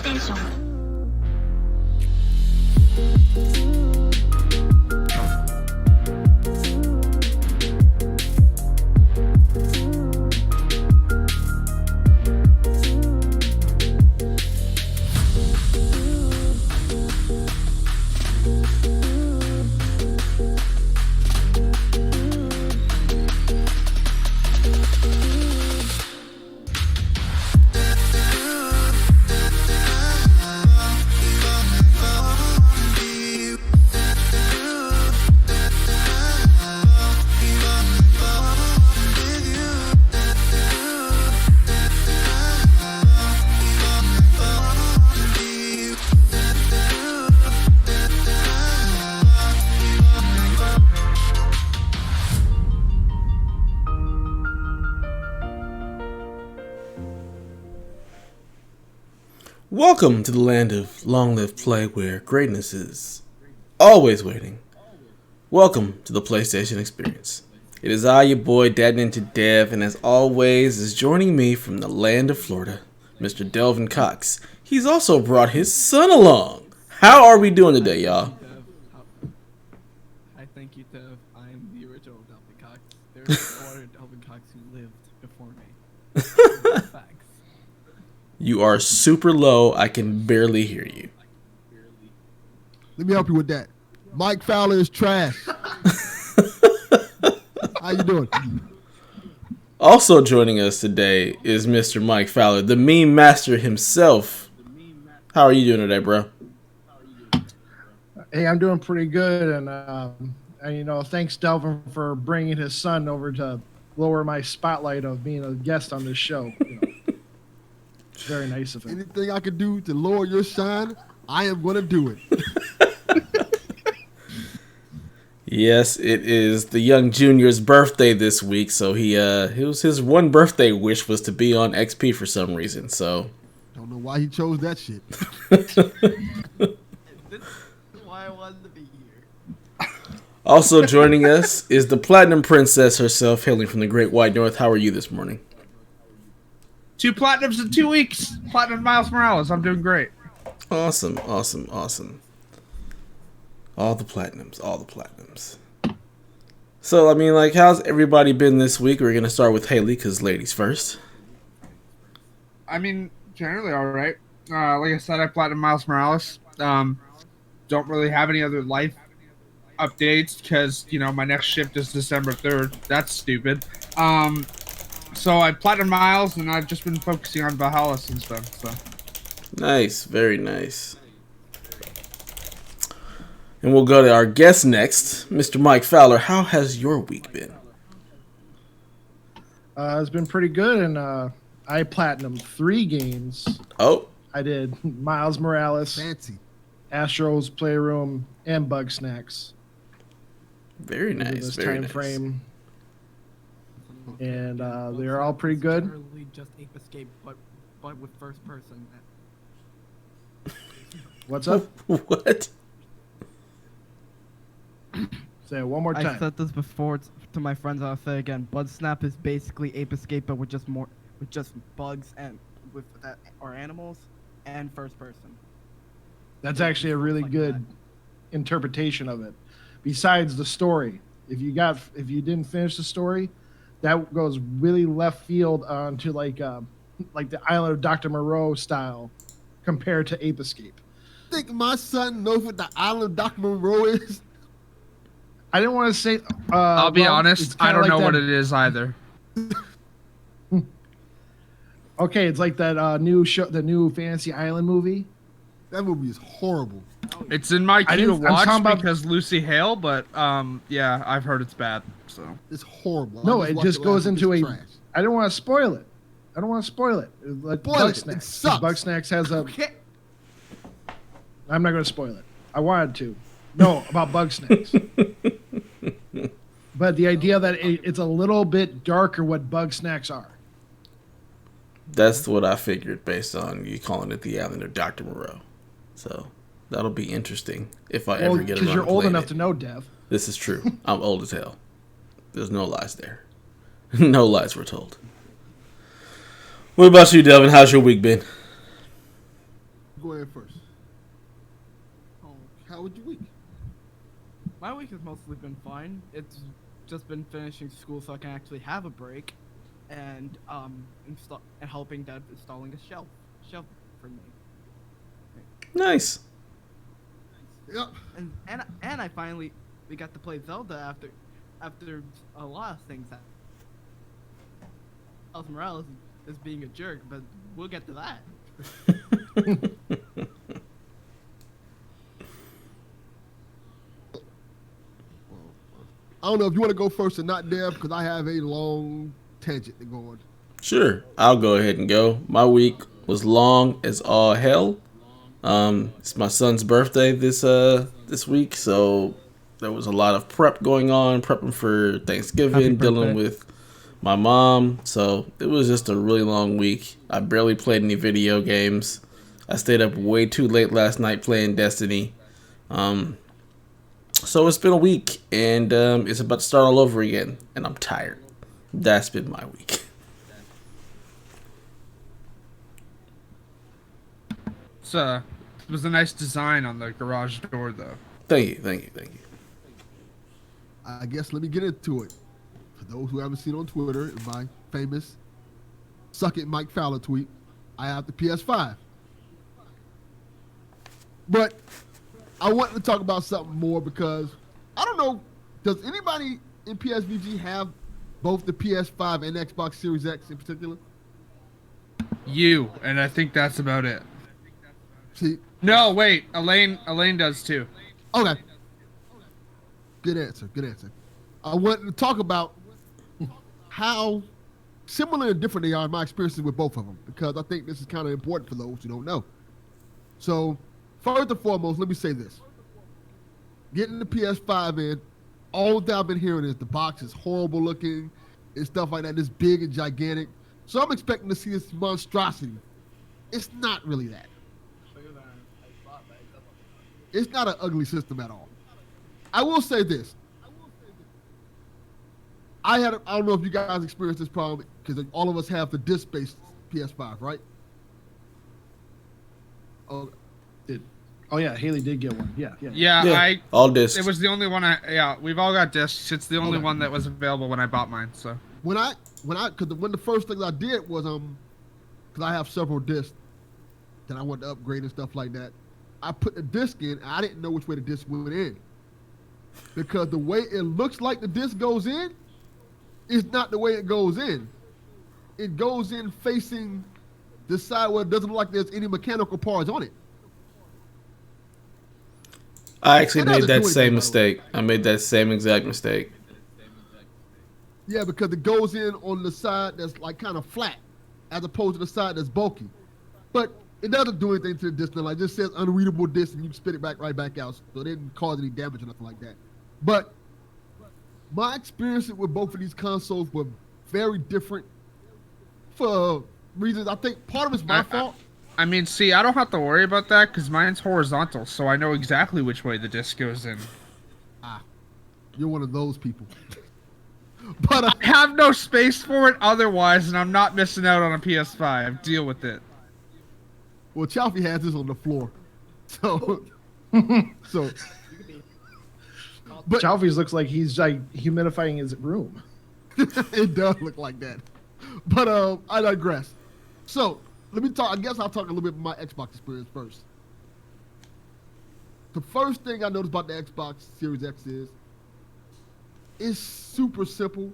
PlayStation. Welcome to the land of long-lived play where greatness is always waiting. Welcome to the PlayStation experience. It is I, your boy, Dad Ninja Dev, and as always is joining me from the land of Florida, Mr. Delvin Cox. He's also brought his son along. How are we doing today, y'all? I thank you, Dev. I am the original Delvin Cox. There's no other Delvin Cox who lived before me. Facts. You are super low. I can barely hear you. Let me help you with that. Mike Fowler is trash. How you doing? Also joining us today is Mr. Mike Fowler, the meme master himself. How are you doing today, bro? Hey, I'm doing pretty good, and thanks Delvin for bringing his son over to lower my spotlight of being a guest on this show. It's very nice of him. Anything I can do to lower your shine, I am going to do it. Yes, it is the young junior's birthday this week, so it was his one birthday wish was to be on XP for some reason. So Don't know why he chose that shit. This is why I wanted to be here. also joining us is the Platinum Princess herself, hailing from the Great White North. How are you this morning? 2 platinums in 2 weeks. Platinum Miles Morales. I'm doing great. Awesome. All the platinums. So, how's everybody been this week? We're going to start with Haley, because ladies first. I mean, generally all right. Like I said, I platinum Miles Morales. Don't really have any other life updates because, my next shift is December 3rd. That's stupid. So I platinum Miles, and I've just been focusing on Valhalla since then. So. Nice. Very nice. And we'll go to our guest next, Mr. Mike Fowler. How has your week been? It's been pretty good, and I platinumed 3 games. Oh. I did Miles Morales, Fancy. Astro's Playroom, and Bug Snacks. Very Within nice. this Very time nice. frame. And they're all pretty good. Literally just Ape Escape, but with first person. What's up? What? Say it one more I time. said this before to my friends. I'll say again. Bud Snap is basically Ape Escape, but with just bugs and with that or animals and first person. That's actually a really Like good that. interpretation of it. Besides the story, if you didn't finish the story, that goes really left field onto like the Island of Dr. Moreau style compared to Ape Escape. Think my son knows what the Island of Dr. Monroe is? I didn't want to say. I'll be well, honest. it's I kinda don't know like what that- it is either. Okay, it's like that new show, the new Fantasy Island movie. That movie is horrible. It's in my I queue to didn't- I'm watch talking about- because Lucy Hale, but yeah, I've heard it's bad. So. It's horrible. No, I it watched just last goes week. into It's a. trash. I don't want to spoil it. It's like Spoil Bug it. It Snacks. sucks. Bug Snacks has a. I'm not going to spoil it. I wanted to. No, about Bug Snacks. But the idea that it's a little bit darker what Bug Snacks are. That's what I figured based on you calling it the Island of Dr. Moreau. So that'll be interesting if I ever get around Because you're to old playing enough it. to know, Dev. This is true. I'm old as hell. There's no lies there. No lies were told. What about you, Delvin? How's your week been? go ahead first. Oh, how was your week? My week has mostly been fine. It's just been finishing school so I can actually have a break, and helping Dad installing a shelf for me. Nice. Yep. And we got to play Zelda after a lot of things. Miles Morales is being a jerk, but we'll get to that. I don't know if you want to go first or not, Dev, because I have a long tangent to go on. Sure, I'll go ahead and go. My week was long as all hell. It's my son's birthday this week, so there was a lot of prep going on, prepping for Thanksgiving, dealing with my mom. So it was just a really long week. I barely played any video games. I stayed up way too late last night playing Destiny. So it's been a week, and it's about to start all over again, and I'm tired. That's been my week. It was a nice design on the garage door, though. Thank you. I guess let me get into it. For those who haven't seen on Twitter, in my famous "Suck It, Mike Fowler" tweet, I have the PS5. But I wanted to talk about something more because I don't know. Does anybody in PSVG have both the PS5 and Xbox Series X in particular? You, and I think that's about it. See? No, wait. Elaine does too. Okay. Good answer. I wanted to talk about how similar and different they are in my experiences with both of them, because I think this is kind of important for those who don't know. So, first and foremost, let me say this. Getting the PS5 in, all that I've been hearing is the box is horrible looking and stuff like that. It's big and gigantic. So I'm expecting to see this monstrosity. It's not really that. It's not an ugly system at all. I will say this. I don't know if you guys experienced this problem, because all of us have the disc-based PS5, right? Oh yeah, Haley did get one. Yeah. Yeah, all discs. It was the only one. We've all got discs. It's the only one that was available when I bought mine. So when the first thing I did was because I have several discs that I wanted to upgrade and stuff like that. I put the disc in, and I didn't know which way the disc went in, because the way it looks like the disc goes in is not the way it goes in. It goes in facing the side where it doesn't look like there's any mechanical parts on it. I actually made that same mistake. I made that same exact mistake. Yeah, because it goes in on the side that's like kind of flat, as opposed to the side that's bulky. But it doesn't do anything to the disc. Like, it just says unreadable disc, and you can spit it right back out. So it didn't cause any damage or nothing like that. But my experience with both of these consoles were very different for reasons. I think part of it's my fault. I mean, see, I don't have to worry about that because mine's horizontal, so I know exactly which way the disc goes in. You're one of those people. But I have no space for it otherwise, and I'm not missing out on a PS5. Deal with it. Well, Chalfie has this on the floor, so. But Chalfie's looks like he's like humidifying his room. It does look like that. But I digress. So let me talk. I guess I'll talk a little bit about my Xbox experience first. The first thing I noticed about the Xbox Series X is it's super simple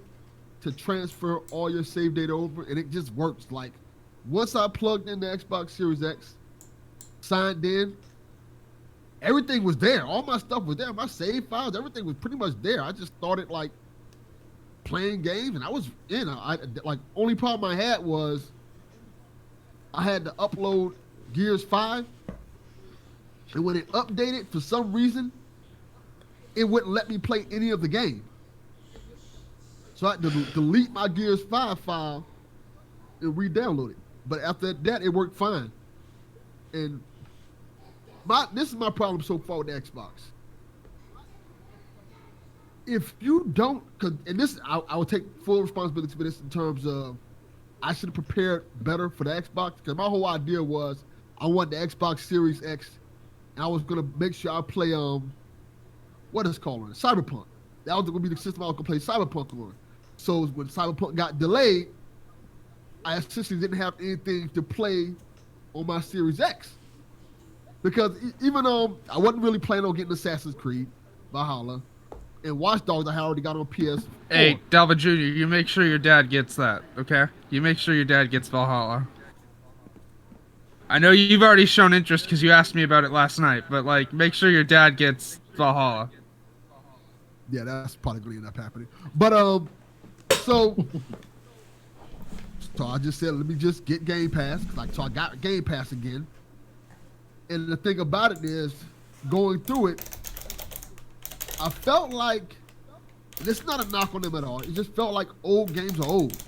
to transfer all your save data over, and it just works. Like, once I plugged in the Xbox Series X, signed in, everything was there. All my stuff was there. My save files, everything was pretty much there. I just started like playing games, and I was in. Only problem I had was I had to upload Gears 5, and when it updated, for some reason, it wouldn't let me play any of the game. So I had to delete my Gears 5 file and re-download it. But after that, it worked fine. And this is my problem so far with the Xbox. If you don't, I will take full responsibility for this in terms of I should have prepared better for the Xbox, because my whole idea was I want the Xbox Series X, and I was gonna make sure I play what is it called on it? Cyberpunk. That was gonna be the system I was gonna play Cyberpunk on. So when Cyberpunk got delayed, I essentially didn't have anything to play on my Series X. Because even though I wasn't really planning on getting Assassin's Creed, Valhalla, and Watch Dogs I had already got on PS4. Hey, Delvin Jr., you make sure your dad gets that, okay? You make sure your dad gets Valhalla. I know you've already shown interest because you asked me about it last night, but, like, make sure your dad gets Valhalla. Yeah, that's probably going to end up happening. But, so I just said, let me just get Game Pass. So I got Game Pass again. And the thing about it is, going through it, I felt like, and it's not a knock on them at all, it just felt like old games are old.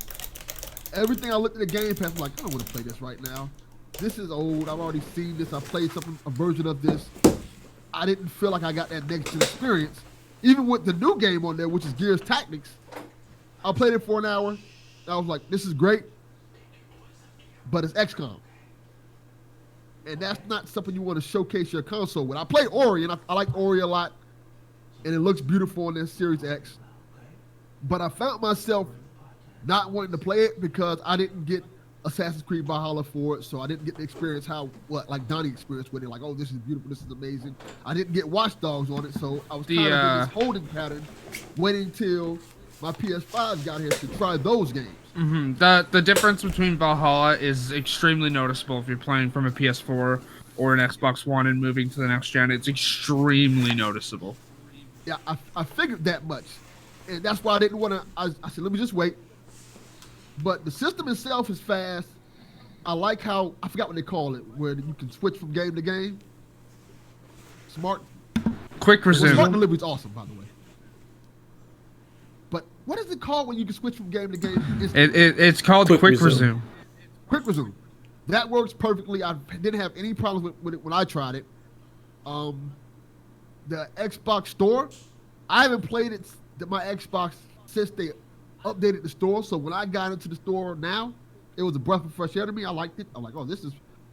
Everything I looked at the Game Pass, I'm like, I don't want to play this right now. This is old. I've already seen this. I played a version of this. I didn't feel like I got that next gen experience. Even with the new game on there, which is Gears Tactics, I played it for an hour. I was like, this is great, but it's XCOM. And that's not something you want to showcase your console with. I played Ori, and I like Ori a lot, and it looks beautiful on this Series X. But I found myself not wanting to play it because I didn't get Assassin's Creed Valhalla for it, so I didn't get to experience like Donnie experienced with it. Like, oh, this is beautiful, this is amazing. I didn't get Watch Dogs on it, so I was kind of in this holding pattern, waiting till my PS5 got here to try those games. Mm-hmm. The difference between Valhalla is extremely noticeable if you're playing from a PS4 or an Xbox One and moving to the next gen. It's extremely noticeable. Yeah, I figured that much, and that's why I didn't want to. I said, let me just wait. But the system itself is fast. I like how, I forgot what they call it, where you can switch from game to game. Quick resume. Smart delivery is awesome, by the way. But what is it called when you can switch from game to game? It's called Quick Resume. Quick Resume. That works perfectly. I didn't have any problems with it when I tried it. The Xbox Store, I haven't played it, my Xbox, since they updated the store. So when I got into the store now, it was a breath of fresh air to me. I liked it. I'm like, oh, this is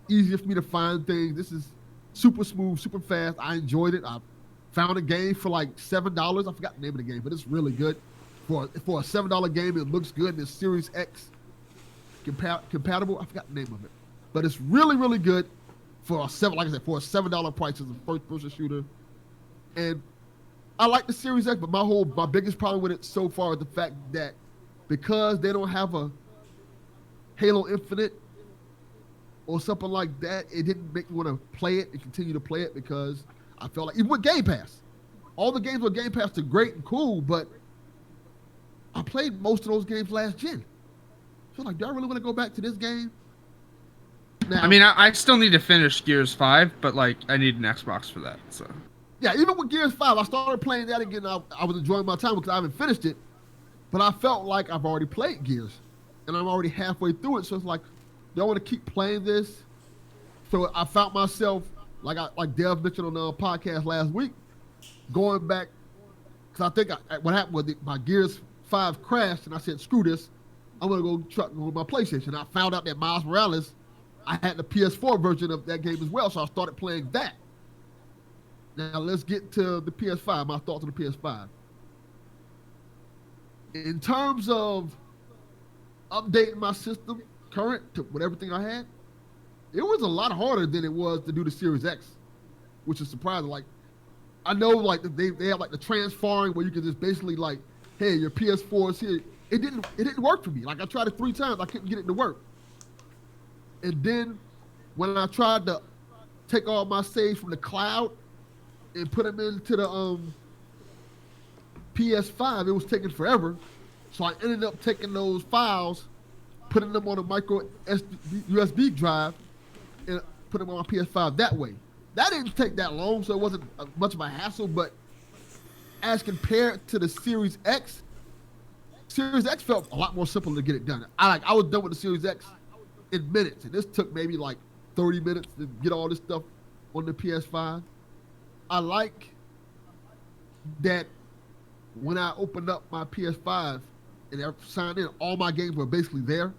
easier for me to find things. This is super smooth, super fast. I enjoyed it. I found a game for like $7. I forgot the name of the game, but it's really good. For a $7 game, it looks good. And it's Series X compatible. I forgot the name of it, but it's really, really good for a $7 price as a first-person shooter. And I like the Series X, but my biggest problem with it so far is the fact that because they don't have a Halo Infinite or something like that, it didn't make me want to play it and continue to play it, because I felt like, even with Game Pass, all the games with Game Pass are great and cool, but I played most of those games last gen. So like, do I really want to go back to this game? Now, I mean, I still need to finish Gears 5, but like, I need an Xbox for that, so. Yeah, even with Gears 5, I started playing that again. I was enjoying my time because I haven't finished it, but I felt like I've already played Gears, and I'm already halfway through it. So it's like, do I want to keep playing this? So I found myself, like Dev mentioned on the podcast last week, going back, because I think what happened was my Gears 5 crashed, and I said, screw this, I'm going to go with my PlayStation. I found out that Miles Morales, I had the PS4 version of that game as well, so I started playing that. Now let's get to the PS5, my thoughts on the PS5. In terms of updating my system current to with everything I had, it was a lot harder than it was to do the Series X, which is surprising. Like, I know like they have like the transferring where you can just basically like, hey, your PS4 is here. It didn't work for me. Like, I tried it 3 times, I couldn't get it to work. And then when I tried to take all my saves from the cloud and put them into the PS5, it was taking forever. So I ended up taking those files, putting them on a micro USB drive, and put them on my PS5 that way. That didn't take that long, so it wasn't much of a hassle. But as compared to the Series X felt a lot more simple to get it done. I was done with the Series X in minutes, and this took maybe like 30 minutes to get all this stuff on the PS5. I like that when I opened up my PS5 and I signed in, all my games were basically there.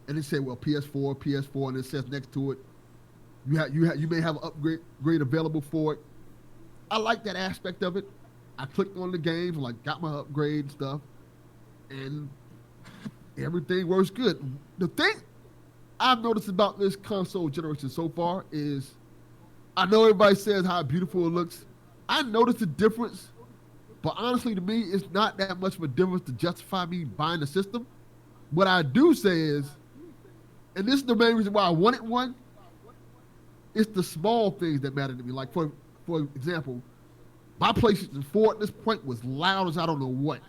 And it said, well, PS4, and it says next to it, You may have an upgrade available for it. I like that aspect of it. I clicked on the games, like got my upgrade and stuff, and everything works good. The thing I've noticed about this console generation so far is, I know everybody says how beautiful it looks. I noticed the difference, but honestly, to me, it's not that much of a difference to justify me buying the system. What I do say is, and this is the main reason why I wanted one, it's the small things that matter to me. Like, for example, my PlayStation 4 at this point was loud as I don't know what.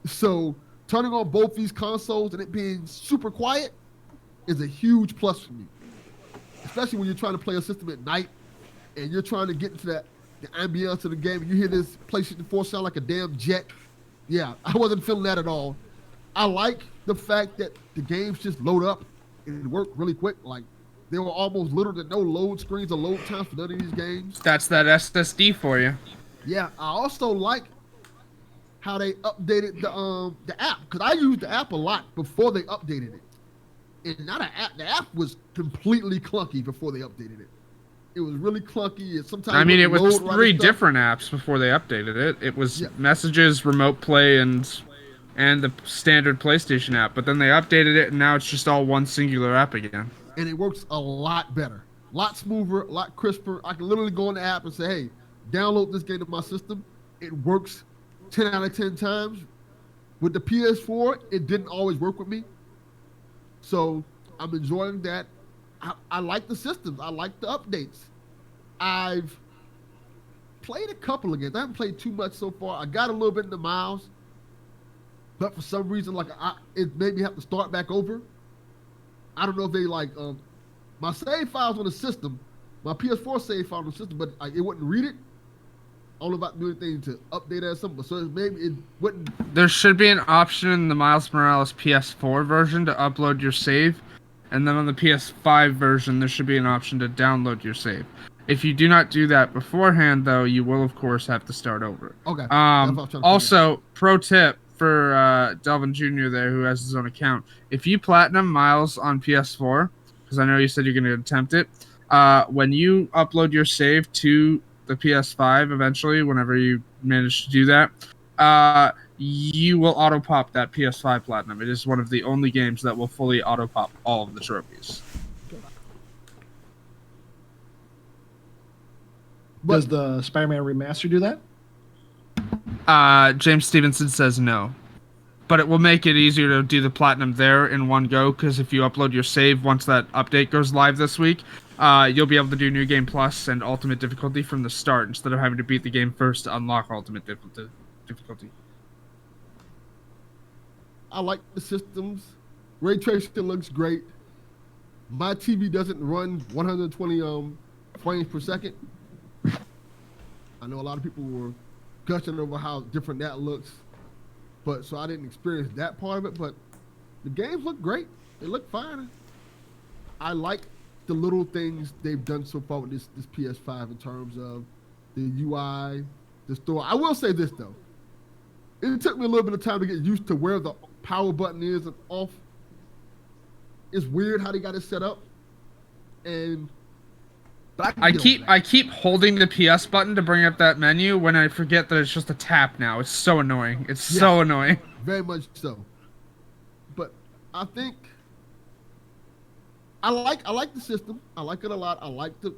So turning on both these consoles and it being super quiet is a huge plus for me. Especially when you're trying to play a system at night and you're trying to get into the ambience of the game and you hear this PlayStation 4 sound like a damn jet. Yeah, I wasn't feeling that at all. I like the fact that the games just load up and work really quick. Like, there were almost little to no load screens or load times for none of these games. That's that SSD for you. Yeah, I also like how they updated the app, because I used the app a lot before they updated it. And now the app was completely clunky before they updated it. It was really clunky. And sometimes I mean, it was load right three and stuff. different apps before they updated it. It was Yeah. Messages, Remote Play, and the standard PlayStation app. But then they updated it, and now it's just all one singular app again. And it works a lot better, a lot smoother, a lot crisper. I can literally go on the app and say, hey, download this game to my system. It works 10 out of 10 times. With the PS4, it didn't always work with me. So I'm enjoying that. I like the systems. I like the updates. I've played a couple of games. I haven't played too much so far. I got a little bit in the miles. But for some reason, it made me have to start back over. I don't know if they my save files on the system, my PS4 save file on the system, but it wouldn't read it. I don't know if I can do anything to update that or something, so maybe it wouldn't. There should be an option in the Miles Morales PS4 version to upload your save, and then on the PS5 version, there should be an option to download your save. If you do not do that beforehand, though, you will, of course, have to start over. Okay. That's what I was trying to Also, pro tip for Delvin Jr. there, who has his own account. If you platinum Miles on PS4, because I know you said you're going to attempt it, when you upload your save to the PS5 eventually, whenever you manage to do that, you will auto-pop that PS5 platinum. It is one of the only games that will fully auto-pop all of the trophies. Does the Spider-Man remaster do that? James Stevenson says no. But it will make it easier to do the platinum there in one go, because if you upload your save once that update goes live this week, you'll be able to do New Game Plus and Ultimate Difficulty from the start, instead of having to beat the game first to unlock Ultimate Difficulty. I like the systems. Ray tracing looks great. My TV doesn't run 120 frames per second. I know a lot of people were gushing over how different that looks, but so I didn't experience that part of it. But the games look great. They look fine. I like the little things they've done so far with this PS5 in terms of the UI, the store. I will say this though, it took me a little bit of time to get used to where the power button is and off. It's weird how they got it set up, and but I keep holding the PS button to bring up that menu when I forget that it's just a tap now. It's so annoying. It's so annoying. Very much so. But I think I like the system. I like it a lot. I like the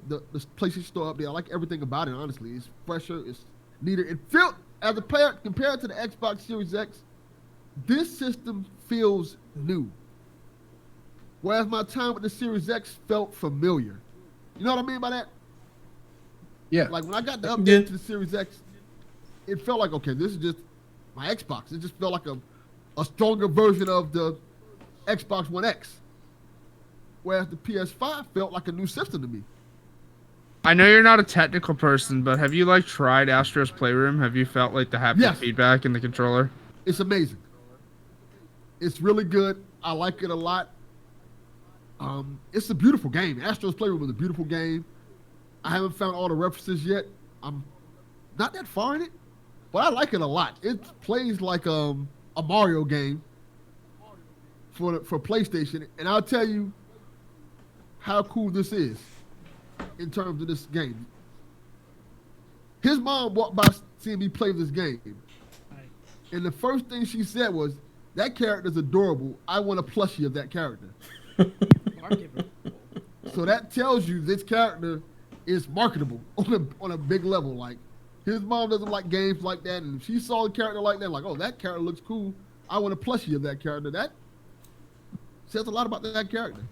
PlayStation Store update. I like everything about it, honestly. It's fresher, it's neater. It felt, as a player, compared to the Xbox Series X, this system feels new. Whereas my time with the Series X felt familiar. You know what I mean by that? Yeah. Like when I got the update to the Series X, it felt like, okay, this is just my Xbox. It just felt like a stronger version of the Xbox One X. Whereas the PS5 felt like a new system to me. I know you're not a technical person, but have you tried Astro's Playroom? Have you felt like the haptic feedback in the controller? It's amazing. It's really good. I like it a lot. It's a beautiful game. Astro's Playroom is a beautiful game. I haven't found all the references yet. I'm not that far in it, but I like it a lot. It plays like a Mario game for PlayStation, and I'll tell you how cool this is. in terms of this game. His mom walked by seeing me play this game, and the first thing she said was, "That character's adorable. I want a plushie of that character." So that tells you this character is marketable on a big level. Like, his mom doesn't like games like that, and if she saw a character like that, like, oh, that character looks cool, I want a plushie of that character. That says a lot about that character.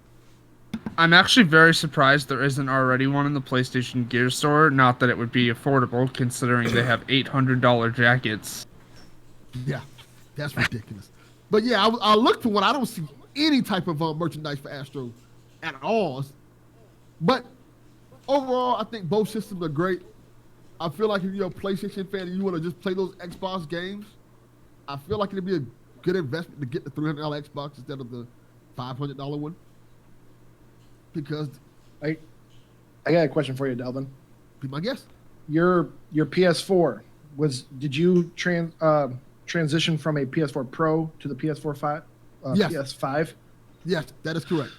I'm actually very surprised there isn't already one in the PlayStation Gear store. Not that it would be affordable, considering they have $800 jackets. Yeah, that's ridiculous. But yeah, I look for one. I don't see any type of merchandise for Astro at all. But overall, I think both systems are great. I feel like if you're a PlayStation fan and you want to just play those Xbox games, I feel like it'd be a good investment to get the $300 Xbox instead of the $500 one. Because I got a question for you, Delvin. Be my guest. Your PS4 did you transition from a PS4 Pro to the PS4 Yes. PS5? Yes, that is correct.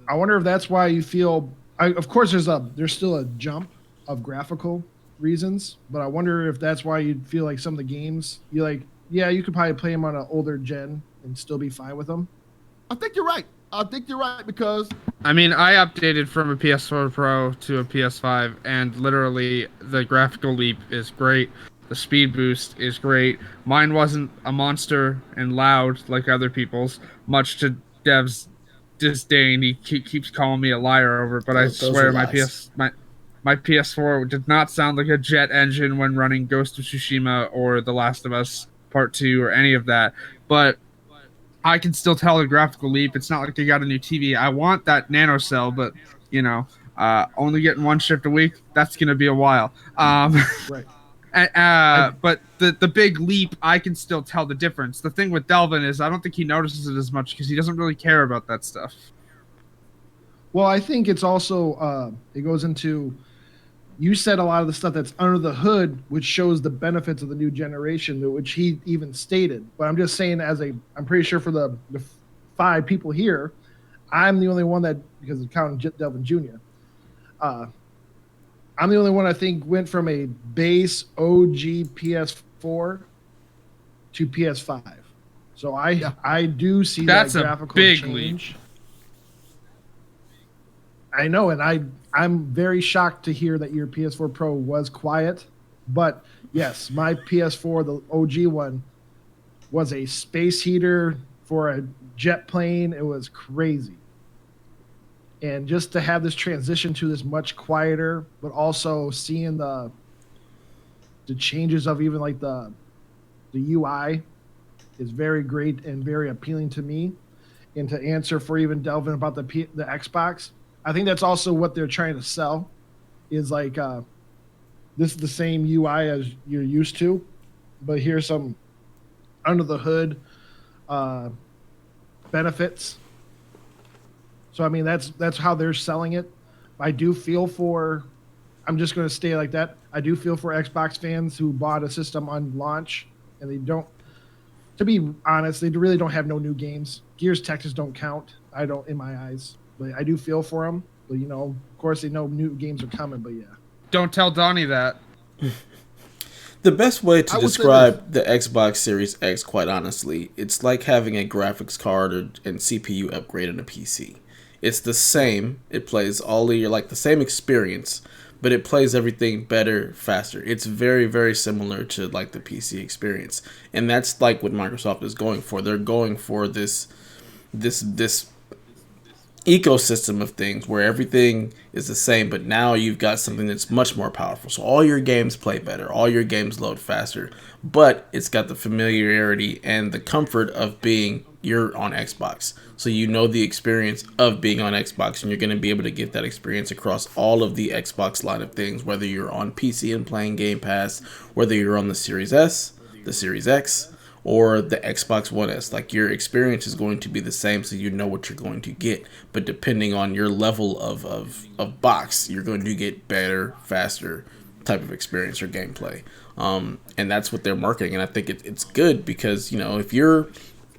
I wonder if that's why you feel. Of course, there's still a jump of graphical reasons, but I wonder if that's why you feel like some of the games you like. Yeah, you could probably play them on an older gen and still be fine with them. I think you're right. Because I mean, I updated from a PS4 Pro to a PS5, and literally the graphical leap is great. The speed boost is great. Mine wasn't a monster and loud like other people's, much to Dev's disdain. He keeps calling me a liar over it, but I swear my PS4 did not sound like a jet engine when running Ghost of Tsushima or The Last of Us Part 2 or any of that. But I can still tell a graphical leap. It's not like they got a new TV. I want that nano cell, but only getting one shift a week, that's going to be a while. Right. But the big leap, I can still tell the difference. The thing with Delvin is I don't think he notices it as much because he doesn't really care about that stuff. Well, I think it's also it goes into, you said a lot of the stuff that's under the hood, which shows the benefits of the new generation, which he even stated. But I'm just saying, I'm pretty sure for the 5 people here, I'm the only one that, because of counting Delvin Jr., I'm the only one I think went from a base OG PS4 to PS5. So I do see that's that graphical a big change. leap. I know, and I'm very shocked to hear that your PS4 Pro was quiet. But yes, my PS4, the OG one, was a space heater for a jet plane. It was crazy. And just to have this transition to this much quieter, but also seeing the changes of even like the UI is very great and very appealing to me. And to answer for even Delvin about the Xbox, I think that's also what they're trying to sell, is like this is the same UI as you're used to, but here's some under the hood benefits. So I mean that's how they're selling it. I do feel for, I'm just going to stay like that. I do feel for Xbox fans who bought a system on launch and they don't. To be honest, they really don't have no new games. Gears Tactics don't count. I don't, in my eyes. But I do feel for them. But of course they know new games are coming. But yeah. Don't tell Donnie that. The best way to describe the Xbox Series X, quite honestly, it's like having a graphics card and CPU upgrade on a PC. It's the same. It plays all of the same experience, but it plays everything better, faster. It's very, very similar to like the PC experience, and that's like what Microsoft is going for. They're going for this ecosystem of things where everything is the same, but now you've got something that's much more powerful. So all your games play better, all your games load faster, but it's got the familiarity and the comfort of being you're on Xbox. So you know the experience of being on Xbox, and you're going to be able to get that experience across all of the Xbox line of things, whether you're on PC and playing Game Pass, whether you're on the Series S, the Series X, or the Xbox One S. Like, your experience is going to be the same, so you know what you're going to get. But depending on your level of box, you're going to get better, faster type of experience or gameplay. And that's what they're marketing. And I think it's good because, if you're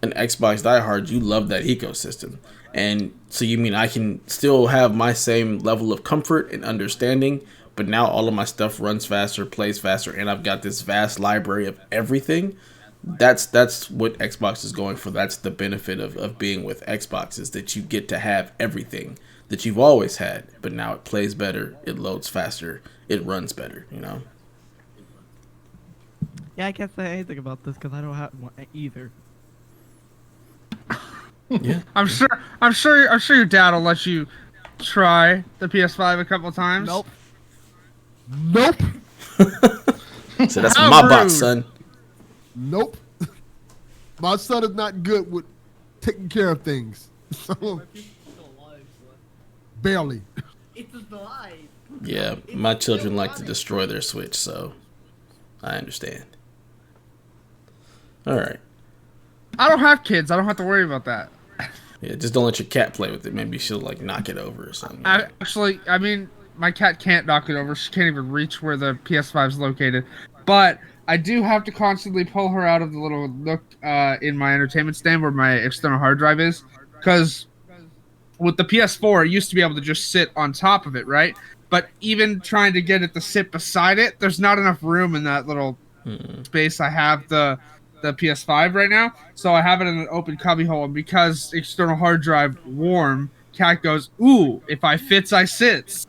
an Xbox diehard, you love that ecosystem. And so you mean I can still have my same level of comfort and understanding, but now all of my stuff runs faster, plays faster, and I've got this vast library of everything. That's what Xbox is going for. That's the benefit of being with Xbox, is that you get to have everything that you've always had, but now it plays better, it loads faster, it runs better, you know? Yeah, I can't say anything about this because I don't have one either. Yeah. I'm sure your dad will let you try the PS5 a couple times. Nope. Nope. So that's How my rude. bot, son. Nope. My son is not good with taking care of things. So barely. It's alive. Yeah, my children like to destroy their Switch, so I understand. All right. I don't have kids. I don't have to worry about that. Yeah, just don't let your cat play with it. Maybe she'll like knock it over or something. Actually, I mean, my cat can't knock it over. She can't even reach where the PS5 is located. But I do have to constantly pull her out of the little nook in my entertainment stand where my external hard drive is. Because with the PS4, it used to be able to just sit on top of it, right? But even trying to get it to sit beside it, there's not enough room in that little space I have the PS5 right now. So I have it in an open cubbyhole. And because external hard drive warm, cat goes, ooh, if I fits, I sits.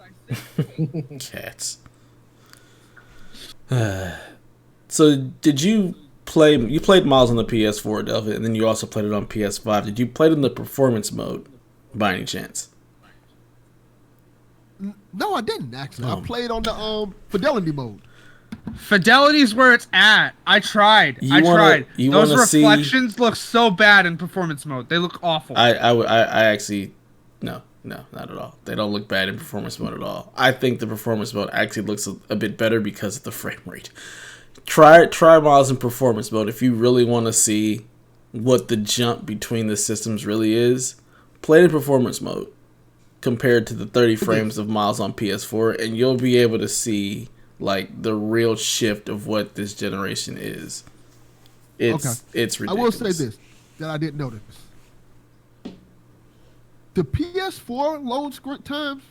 Cats. So did you play? You played Miles on the PS4, Delvin, and then you also played it on PS5. Did you play it in the performance mode, by any chance? No, I didn't actually. Oh. I played on the fidelity mode. Fidelity's where it's at. I tried. You wanna Those see- reflections look so bad in performance mode. They look awful. I actually no, not at all. They don't look bad in performance mode at all. I think the performance mode actually looks a bit better because of the frame rate. Try Miles in performance mode if you really want to see what the jump between the systems really is. Play it in performance mode compared to the 30 frames of Miles on PS4, and you'll be able to see like the real shift of what this generation is. It's ridiculous. I will say this that I didn't notice. The PS4 load screen times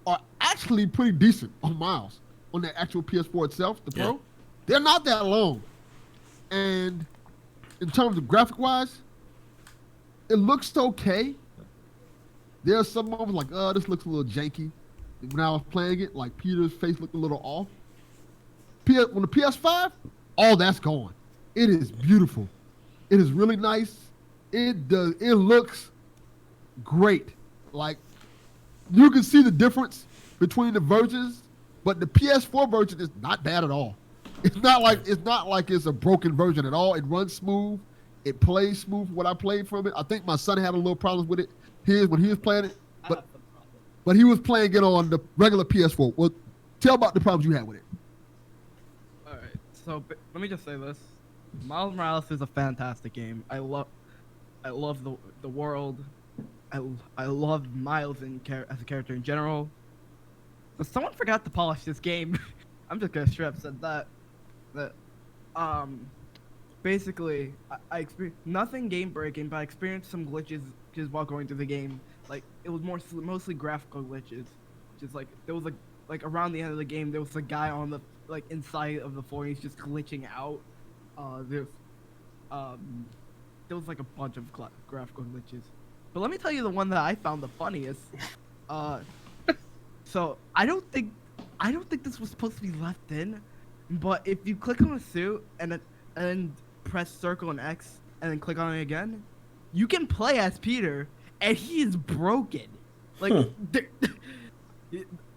are actually pretty decent on Miles. On the actual PS4 itself, the Pro. Yeah. They're not that long. And in terms of graphic wise, it looks okay. There are some moments like, this looks a little janky. When I was playing it, like Peter's face looked a little off. When the PS5, all that's gone. It is beautiful. It is really nice. It looks great. Like you can see the difference between the versions, but the PS4 version is not bad at all. It's not like it's a broken version at all. It runs smooth. It plays smooth. What I played from it, I think my son had a little problems with it. When he was playing it, but he was playing it on the regular PS4. Well, tell about the problems you had with it. All right, so let me just say this: Miles Morales is a fantastic game. I love the world. I love Miles as a character in general. But someone forgot to polish this game. I'm just gonna straight up say that. Basically, I experienced nothing game breaking, but I experienced some glitches just while going through the game. Like it was mostly graphical glitches. Just like there was like around the end of the game, there was a guy on the inside of the floor. And he's just glitching out. There was like a bunch of graphical glitches. But let me tell you the one that I found the funniest. So I don't think this was supposed to be left in, but if you click on a suit and then press circle and X and then click on it again, you can play as Peter, and he is broken. Like the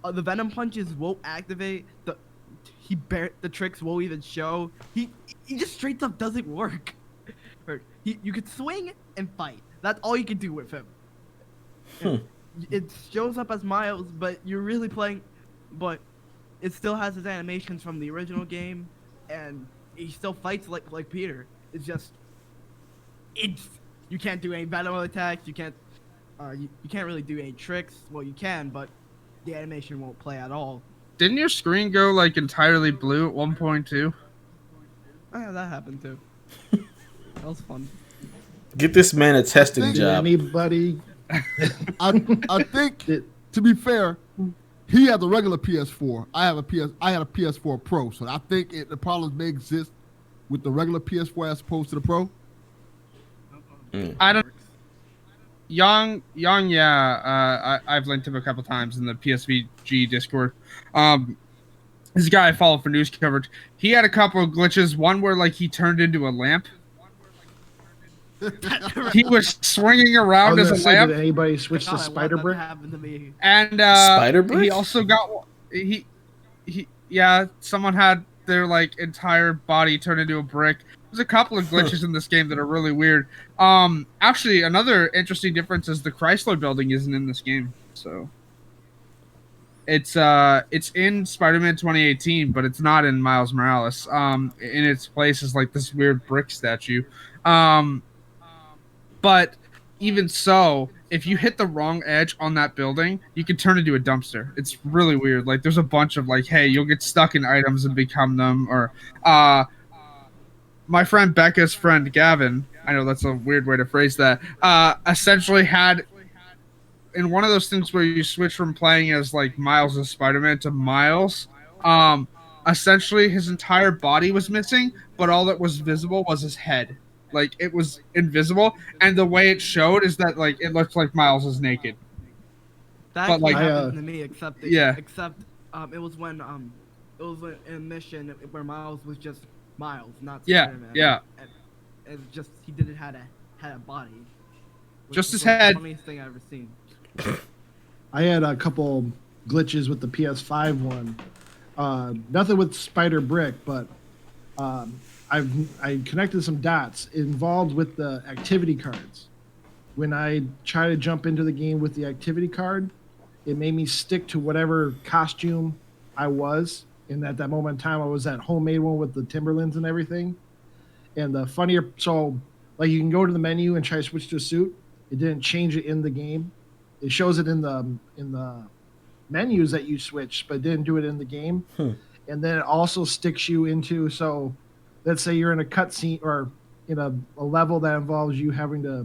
venom punches won't activate. The tricks won't even show. He just straight up doesn't work. You could swing and fight. That's all you can do with him. It shows up as Miles, but you're really playing. But it still has his animations from the original game, and he still fights like Peter. It's just, you can't do any venom attacks. You can't really do any tricks. Well, you can, but the animation won't play at all. Didn't your screen go like entirely blue at 1.2? Oh yeah, that happened too. That was fun. Get this man a testing think- Did job. anybody? I think, to be fair, he has a regular PS4. I had a PS4 Pro, so I think the problems may exist with the regular PS4 as opposed to the Pro. I don't. Young, yeah. I've linked him a couple times in the PSVG Discord. This guy I follow for news coverage. He had a couple of glitches. One where like he turned into a lamp. He was swinging I around was as a gonna say, lamp, did anybody switch to God, I want Spider that Brick? to happen to me. and Spider Brick? he also got he yeah. Someone had their like entire body turned into a brick. There's a couple of glitches in this game that are really weird. Actually, another interesting difference is the Chrysler Building isn't in this game. So it's in Spider-Man 2018, but it's not in Miles Morales. In its place is like this weird brick statue. But even so, if you hit the wrong edge on that building, you can turn into a dumpster. It's really weird. Like there's a bunch of like, hey, you'll get stuck in items and become them, or my friend Becca's friend Gavin, I know that's a weird way to phrase that, essentially had in one of those things where you switch from playing as like Miles as Spider-Man to Miles, essentially his entire body was missing, but all that was visible was his head. Like it was invisible, and the way it showed is that like it looked like Miles was naked. That But, actually like, happened to me, except yeah. it was when it was a mission where Miles was just Miles, not Yeah, Spider-Man. yeah. And it just he didn't had a body. Which Just was his head. The funniest thing I've ever seen. I had a couple glitches with the PS5 one. Nothing with Spider Brick, but I connected some dots involved with the activity cards. When I try to jump into the game with the activity card, it made me stick to whatever costume I was. And at that moment in time, I was that homemade one with the Timberlands and everything. And the funnier, so like you can go to the menu and try to switch to a suit. It didn't change it in the game. It shows it in the menus that you switch, but it didn't do it in the game. And then it also sticks you into, so let's say you're in a cutscene or in a level that involves you having to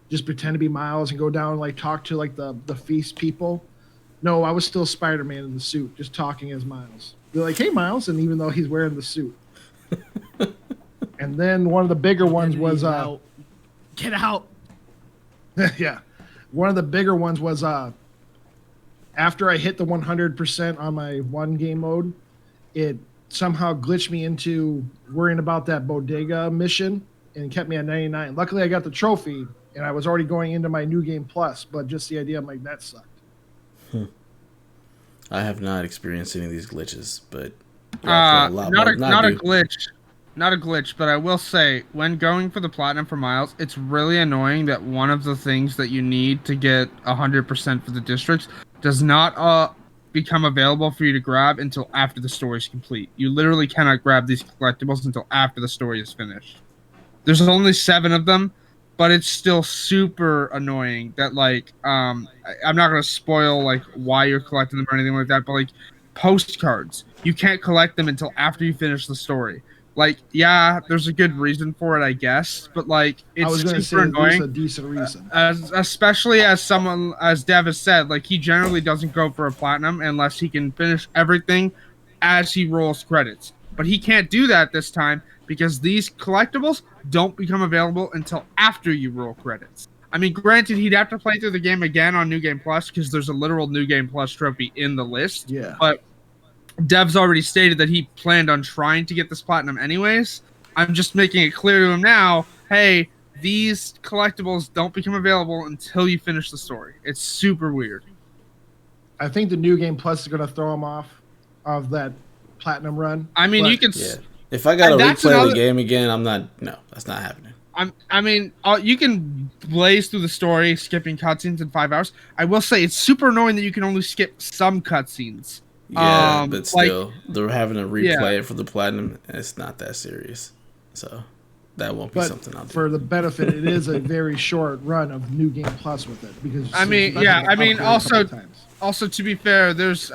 just pretend to be Miles and go down and like talk to like the feast people. No, I was still Spider-Man in the suit, just talking as Miles. They're like, "Hey, Miles," and even though he's wearing the suit. And then one of the bigger ones was Get out. yeah, one of the bigger ones was after I hit the 100% on my one game mode, it somehow glitched me into worrying about that bodega mission and kept me at 99. Luckily, I got the trophy and I was already going into my new game plus, but just the idea, I'm like, that sucked. I have not experienced any of these glitches, but Not a glitch, but I will say when going for the platinum for Miles, it's really annoying that one of the things that you need to get 100% for the districts does not become available for you to grab until after the story is complete. You literally cannot grab these collectibles until after the story is finished. There's only 7 of them, but it's still super annoying that like I'm not gonna spoil like why you're collecting them or anything like that, but like postcards, you can't collect them until after you finish the story. Like, yeah, there's a good reason for it, I guess, but like it's I was going to super say annoying. there's a decent reason. Especially as someone, as Dev has said, like he generally doesn't go for a platinum unless he can finish everything as he rolls credits. But he can't do that this time because these collectibles don't become available until after you roll credits. I mean, granted, he'd have to play through the game again on New Game Plus because there's a literal New Game Plus trophy in the list. Yeah. But Dev's already stated that he planned on trying to get this platinum anyways. I'm just making it clear to him now, hey, these collectibles don't become available until you finish the story. It's super weird. I think the new game plus is going to throw him off of that platinum run. I mean, but you can... Yeah. If I got to That's replay another- the game again, I'm not... No, that's not happening. I mean, you can blaze through the story, skipping cutscenes in 5 hours. I will say, it's super annoying that you can only skip some cutscenes. Yeah, but still, like, they're having to replay it for the platinum, and it's not that serious. So that won't be But something I'll do. for the benefit, it is a very short run of new game plus with it because I mean, it's yeah, been I mean, upgraded a couple also- of times. Also, to be fair, there's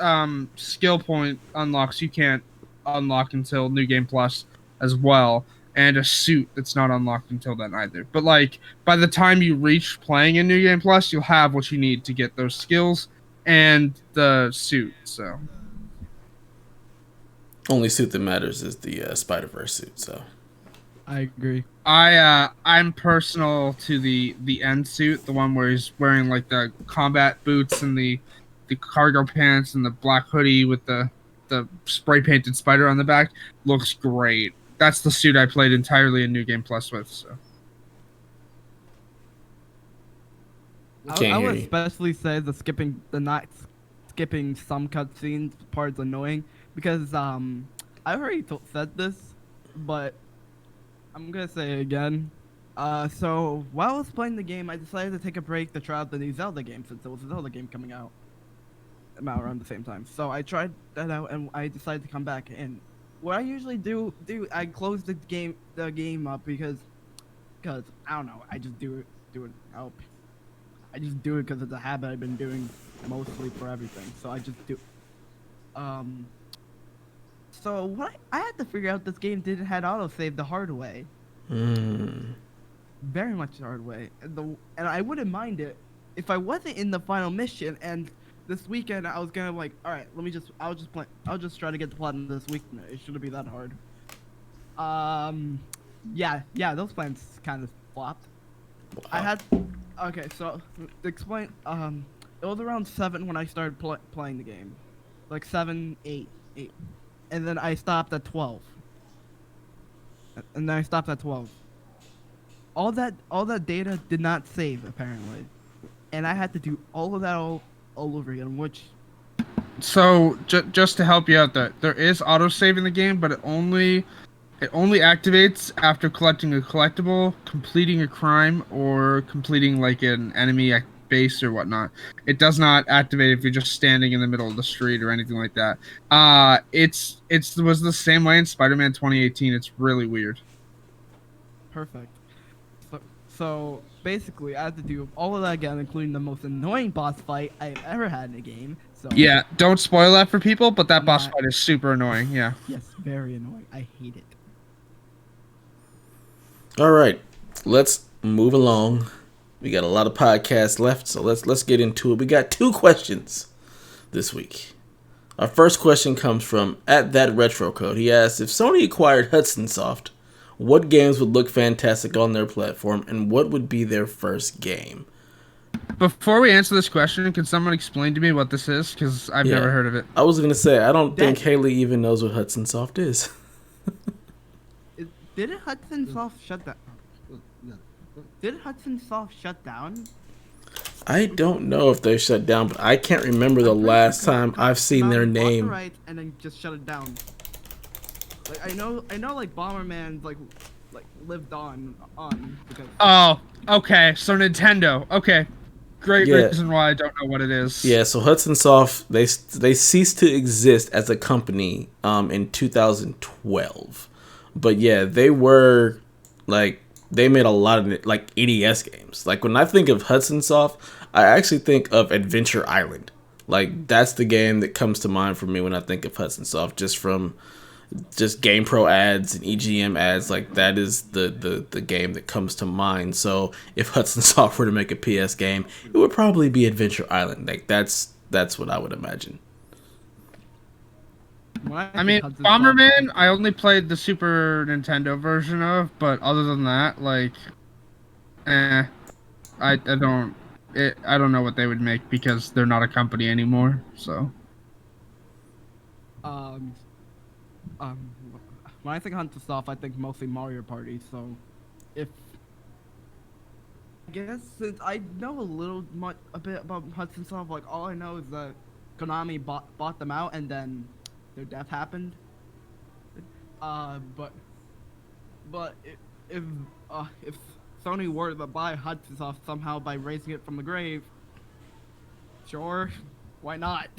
skill point unlocks you can't unlock until New Game Plus as well. and a suit that's not unlocked until then either. But like by the time you reach playing in New Game Plus, you'll have what you need to get those skills and the suit. So Only suit that matters is the Spider-Verse suit. So I agree. I'm personal to the end suit, the one where he's wearing like the combat boots and the cargo pants and the black hoodie with the spray painted spider on the back. Looks great. That's the suit I played entirely in New Game Plus with. So I would especially say the not skipping some cutscenes part is annoying because I already said this, but I'm gonna say it again. So while I was playing the game, I decided to take a break to try out the new Zelda game since there was a Zelda game coming out around the same time. So I tried that out and I decided to come back. And what I usually do I close the game up because I don't know. I just do it. I just do it because it's a habit I've been doing mostly for everything. So I just do. So what I had to figure out this game didn't have autosave the hard way. Very much the hard way. And I wouldn't mind it if I wasn't in the final mission. And this weekend I was gonna like, all right, I'll just try to get the platinum this weekend. It shouldn't be that hard. Yeah, those plans kind of flopped. Wow. Okay, so to explain, it was around 7 when I started playing the game, like 7, 8, and then I stopped at 12. And then I stopped at 12. All that data did not save apparently, and I had to do all of that all over again. Which, so just to help you out, there is autosave in the game, but it only activates after collecting a collectible, completing a crime, or completing like an enemy base or whatnot. It does not activate if you're just standing in the middle of the street or anything like that. It was the same way in Spider-Man 2018. It's really weird. perfect. So basically, I had to do all of that again, including the most annoying boss fight I've ever had in a game. So Yeah, don't spoil that for people, but that boss fight is super annoying. Yeah. yes, very annoying. I hate it. All right, let's move along. We got a lot of podcasts left, so let's get into it. We got 2 questions this week. Our first question comes from @thatretrocode. He asks, if Sony acquired Hudson Soft, what games would look fantastic on their platform, and what would be their first game? Before we answer this question, can someone explain to me what this is? Because I've never heard of it. I was going to say, I don't think Haley even knows what Hudson Soft is. Didn't Hudson Soft shut down? Did Hudson Soft shut down? I don't know if they shut down, but I can't remember the last time I've seen their name. Right, and then just shut it down. Like I know, like Bomberman, like lived on because. Oh, okay. So Nintendo. Okay, great reason why I don't know what it is. Yeah, so Hudson Soft, they ceased to exist as a company in 2012, but yeah, they were like. They made a lot of like NES games. Like when I think of Hudson Soft, I actually think of Adventure Island. Like that's the game that comes to mind for me when I think of Hudson Soft, just from GamePro ads and EGM ads. Like that is the game that comes to mind. So if Hudson Soft were to make a PS game, it would probably be Adventure Island. Like that's what I would imagine. I mean, Bomberman, I only played the Super Nintendo version of, but other than that, like, I don't know what they would make because they're not a company anymore. So, when I think Hudson Soft, I think mostly Mario Party. So, I guess since I know a bit about Hudson Soft, like all I know is that Konami bought them out and then their death happened. But if Sony were to buy Hudson Soft somehow by raising it from the grave, sure, why not?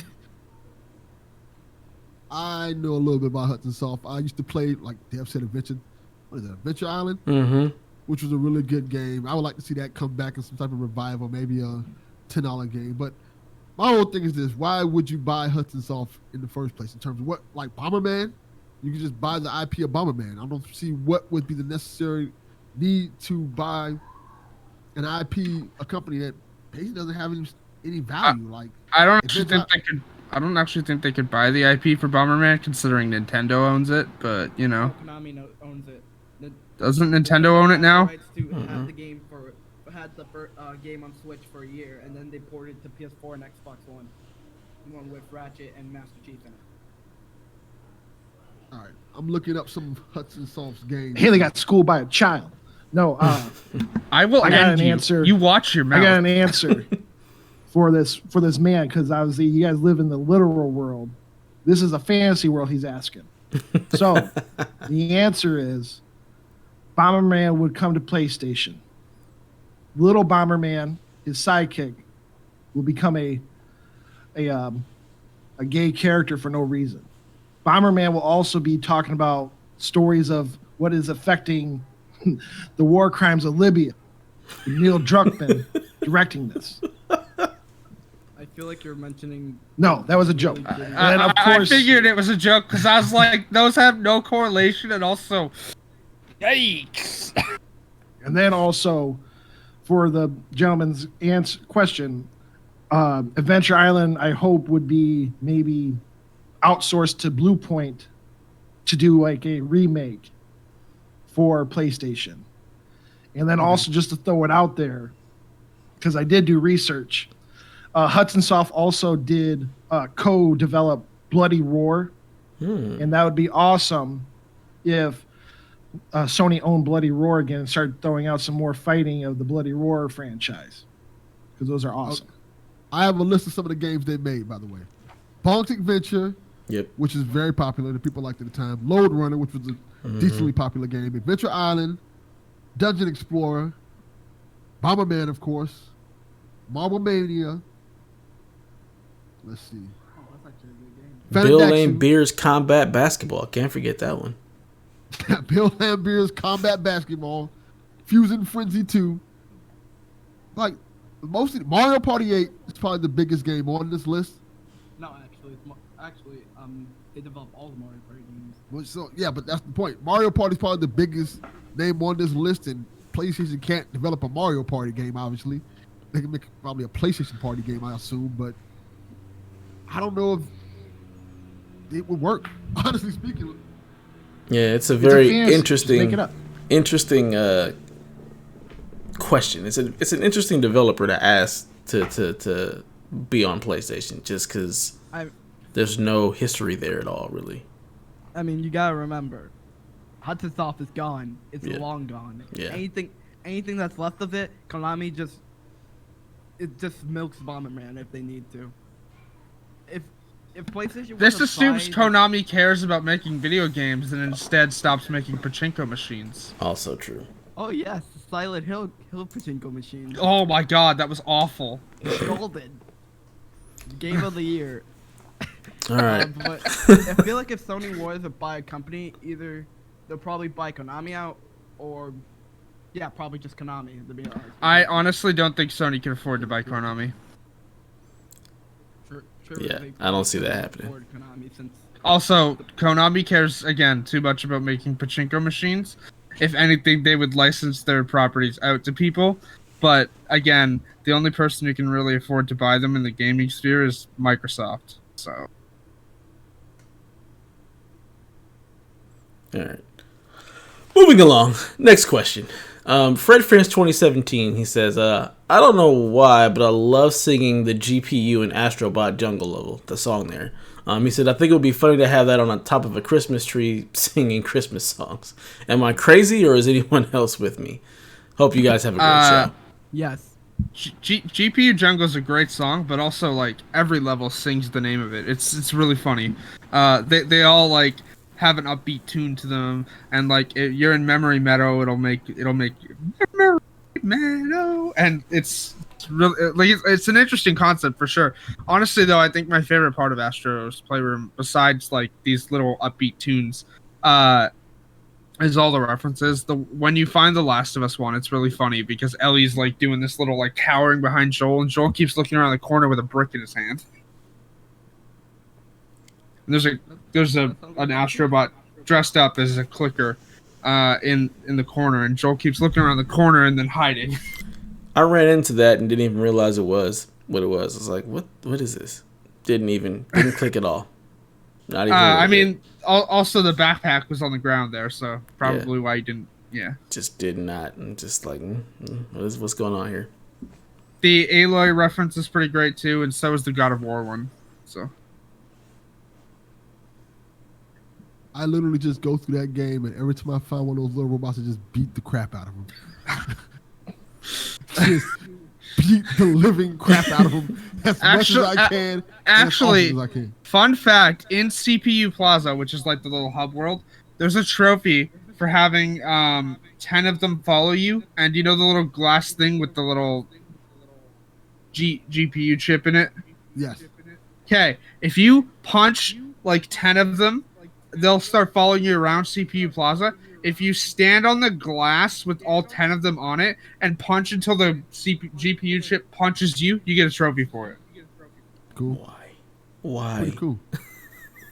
I know a little bit about Hudson Soft. I used to play, like Dev said, Adventure Island? Mm-hmm. Which was a really good game. I would like to see that come back in some type of revival, maybe a $10 game. But my whole thing is this: why would you buy Hudson Soft in the first place? In terms of what, like Bomberman, You can just buy the IP of Bomberman. I don't see what would be the necessary need to buy an IP, a company that basically doesn't have any value. I don't actually think they could buy the IP for Bomberman, considering Nintendo owns it. But you know, Konami owns it. doesn't Nintendo own it now? Rights to have the game had the game on Switch for a year, and then they ported it to PS4 and Xbox One with Ratchet and Master Chief in it. All right, I'm looking up some Hudson Soft's games. Haley got schooled by a child. No, I got an answer. You watch your mouth. I got an answer for this man, because obviously you guys live in the literal world. This is a fantasy world he's asking. So the answer is Bomberman would come to PlayStation. Little Bomberman, his sidekick, will become a gay character for no reason. Bomberman will also be talking about stories of what is affecting the war crimes of Libya. Neil Druckmann directing this. I feel like you're mentioning. No, that was a joke. And of course, I figured it was a joke because I was like, those have no correlation, and also, yikes. And then also, for the gentleman's question, Adventure Island, I hope, would be maybe outsourced to Blue Point to do like a remake for PlayStation. And then also, just to throw it out there, because I did do research, Hudson Soft also did co-develop Bloody Roar, and that would be awesome if Sony owned Bloody Roar again and started throwing out some more fighting of the Bloody Roar franchise, because those are awesome. I have a list of some of the games they made, by the way. Bonk's Adventure, which is very popular that people liked at the time. Load Runner, which was a decently popular game. Adventure Island, Dungeon Explorer, Bomberman, of course, Marble Mania. Let's see. Oh, that's actually a good game. Bill Lambert's Combat Basketball. Can't forget that one. Bill Lambert's Combat Basketball, Fusion Frenzy 2. Like, mostly Mario Party 8 is probably the biggest game on this list. No, actually, they develop all the Mario Party games. Well, so yeah, but that's the point. Mario Party is probably the biggest name on this list, and PlayStation can't develop a Mario Party game. Obviously, they can make probably a PlayStation Party game, I assume, but I don't know if it would work. Honestly speaking. Yeah, it's a very interesting question. It's an interesting developer to ask to be on PlayStation, just because there's no history there at all, really. I mean, you gotta remember, Hudson Soft is gone. It's long gone. Yeah. Anything that's left of it, Konami just milks Bomberman if they need to. If PlayStation, this assumes Konami cares about making video games and instead stops making pachinko machines. Also true. Oh yes, Silent Hill pachinko machines. Oh my god, that was awful. Golden. Game of the year. All right. But I feel like if Sony was to buy a company, either they'll probably buy Konami out, or probably just Konami. To be honest. I honestly don't think Sony can afford to buy Konami. Yeah, I don't see that happening. Also, Konami cares, again, too much about making pachinko machines. If anything, they would license their properties out to people. But, again, the only person who can really afford to buy them in the gaming sphere is Microsoft. So. Alright. Moving along. Next question. Fred Prince 2017, he says, I don't know why, but I love singing the GPU in Astrobot Jungle level, the song there. He said, I think it would be funny to have that on the top of a Christmas tree singing Christmas songs. Am I crazy, or is anyone else with me? Hope you guys have a great show. Yes. GPU Jungle is a great song, but also, like, every level sings the name of it. It's really funny. They all, like, have an upbeat tune to them, and like if you're in Memory Meadow, it'll make Memory Meadow, and it's really like it's an interesting concept for sure. Honestly, though, I think my favorite part of Astro's Playroom, besides like these little upbeat tunes, is all the references. When you find the Last of Us one, it's really funny because Ellie's like doing this little like cowering behind Joel, and Joel keeps looking around the corner with a brick in his hand. And there's an Astrobot dressed up as a clicker in the corner, and Joel keeps looking around the corner and then hiding. I ran into that and didn't even realize it was what it was. I was like, what is this? Didn't click at all. Not even. I mean, also the backpack was on the ground there, so probably why you didn't. Yeah. Just did not. I'm just like, what's going on here? The Aloy reference is pretty great too, and so is the God of War one. So. I literally just go through that game, and every time I find one of those little robots, I just beat the crap out of them. Just beat the living crap out of them as much as I can. Actually, as often as I can. Fun fact, in CPU Plaza, which is like the little hub world, there's a trophy for having 10 of them follow you, and you know the little glass thing with the little GPU chip in it? Yes. Okay, if you punch like 10 of them, they'll start following you around CPU Plaza. If you stand on the glass with all 10 of them on it and punch until the GPU chip punches you, you get a trophy for it. Cool. Why? Pretty cool.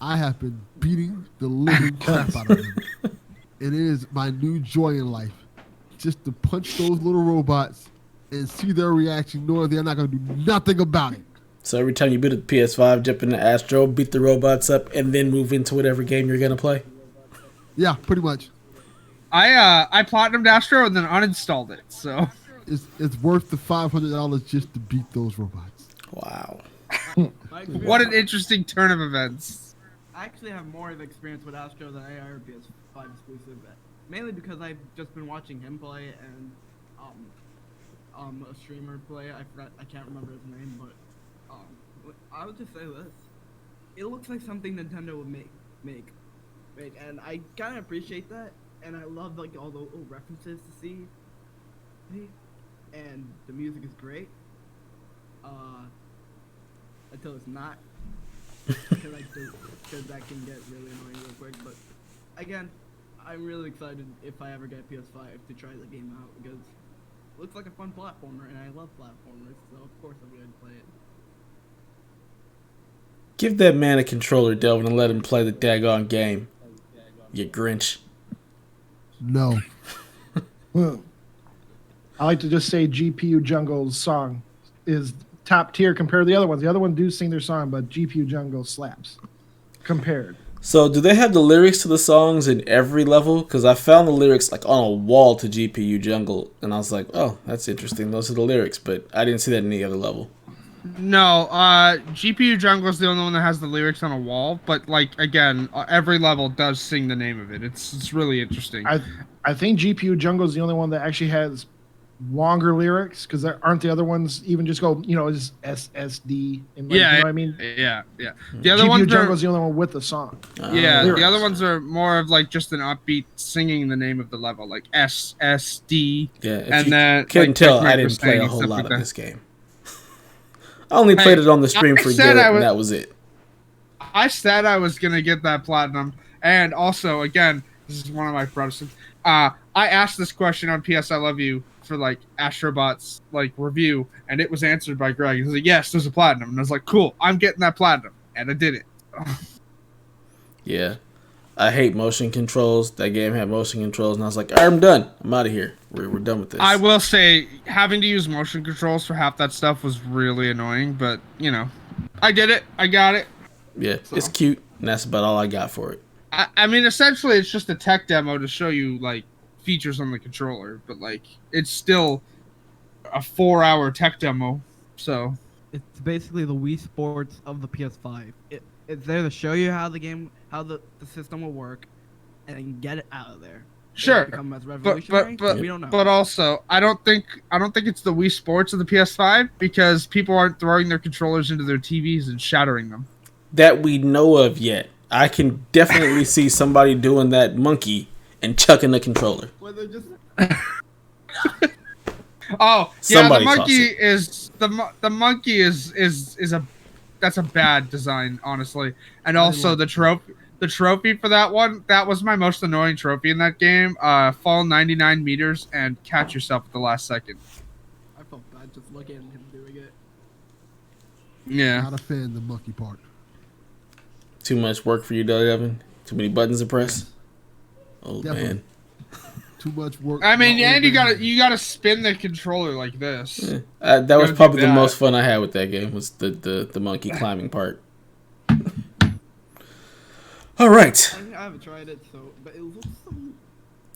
I have been beating the living crap out of them. It is my new joy in life. Just to punch those little robots and see their reaction, knowing they're not going to do nothing about it. So every time you beat a PS5, jump into Astro, beat the robots up, and then move into whatever game you're gonna play. Yeah, pretty much. I platinumed Astro and then uninstalled it. So it's worth the $500 just to beat those robots. Wow. What an interesting turn of events. I actually have more of experience with Astro than I are PS5 exclusive, mainly because I've just been watching him play and a streamer play. I can't remember his name, but I would just say this: it looks like something Nintendo would make, and I kind of appreciate that, and I love like all the little references to see, and the music is great. Until it's not, because that can get really annoying real quick. But again, I'm really excited if I ever get PS5 to try the game out because it looks like a fun platformer, and I love platformers, so of course I'm going to play it. Give that man a controller, Delvin, and let him play the daggone game. You Grinch. No. I like to just say GPU Jungle's song is top tier compared to the other ones. The other ones do sing their song, but GPU Jungle slaps compared. So do they have the lyrics to the songs in every level? Because I found the lyrics like on a wall to GPU Jungle, and I was like, oh, that's interesting. Those are the lyrics, but I didn't see that in any other level. No, GPU Jungle is the only one that has the lyrics on a wall, but like again, every level does sing the name of it. It's really interesting. I think GPU Jungle is the only one that actually has longer lyrics because there aren't the other ones even just go just SSD and like, yeah, you know what I mean? Yeah. The other GPU ones Jungle is the only one with the song. The other ones are more of like just an upbeat singing the name of the level, like SSD. Yeah, if and you then couldn't tell, I didn't play a whole lot of this game. I only played it on the stream for Garrett, and that was it. I said I was gonna get that platinum, and also again, this is one of my brothers. I asked this question on PS I Love You for like Astrobot's like review, and it was answered by Greg. He was like, "Yes, there's a platinum," and I was like, "Cool, I'm getting that platinum," and I did it. Yeah, I hate motion controls. That game had motion controls, and I was like, I'm done. I'm out of here. We're done with this. I will say, having to use motion controls for half that stuff was really annoying, but I did it. I got it. Yeah, so. It's cute, and that's about all I got for it. I mean, essentially, it's just a tech demo to show you like features on the controller, but like it's still a 4-hour tech demo. So it's basically the Wii Sports of the PS5. It's there to show you how the system will work, and then get it out of there. Sure, but we don't know. But also, I don't think it's the Wii Sports of the PS5 because people aren't throwing their controllers into their TVs and shattering them. That we know of yet. I can definitely see somebody doing that monkey and chucking the controller. Well, they're just... Oh, somebody yeah, the monkey is a bad design, honestly. And also the trophy for that one, that was my most annoying trophy in that game. Fall 99 meters and catch yourself at the last second. I felt bad just looking at him doing it. Yeah. Not a fan of the monkey part. Too much work for you, Delvin? Too many buttons to press? Old Definitely. man. Too much work. I mean, My old and you man. gotta spin the controller like this. Yeah. That was Gotta do probably the that. most fun I had with that game was the monkey climbing part. All right, I haven't tried it, but it looks so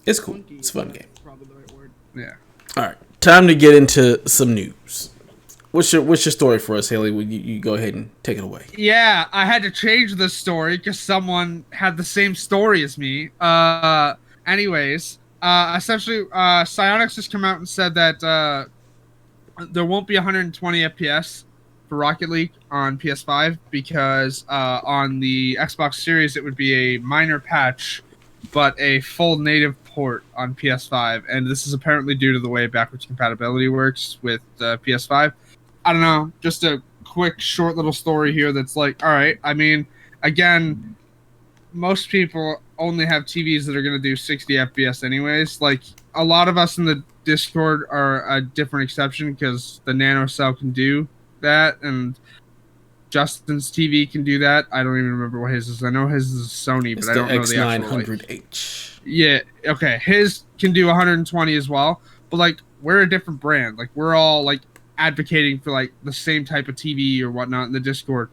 it's cool. funky. It's a fun That's game. probably the right word. Yeah. All right, time to get into some news. What's your story for us, Haley? Will you go ahead and take it away? Yeah, I had to change the story because someone had the same story as me. Anyways, essentially, Psyonix has come out and said that there won't be 120 FPS for Rocket League on PS5 because on the Xbox Series it would be a minor patch, but a full native port on PS5, and this is apparently due to the way backwards compatibility works with PS5. I don't know, just a quick, short little story here that's like, all right, I mean, again, most people only have TVs that are going to do 60 FPS anyways. Like, a lot of us in the Discord are a different exception because the nano cell can do that, and Justin's TV can do that. I don't even remember what his is. I know his is Sony, It's but I the don't know the actual, like, X900H. yeah, okay. His can do 120 as well, but like we're a different brand. Like we're all like advocating for like the same type of TV or whatnot in the Discord.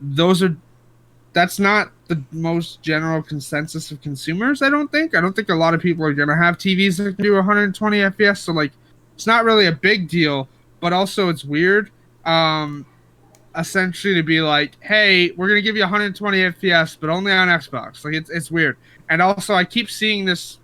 That's not the most general consensus of consumers. I don't think a lot of people are gonna have TVs that can do 120 FPS. So like, it's not really a big deal, but also it's weird. Essentially to be like, hey, we're gonna give you 120 FPS, but only on Xbox. Like it's weird. And also, I keep seeing this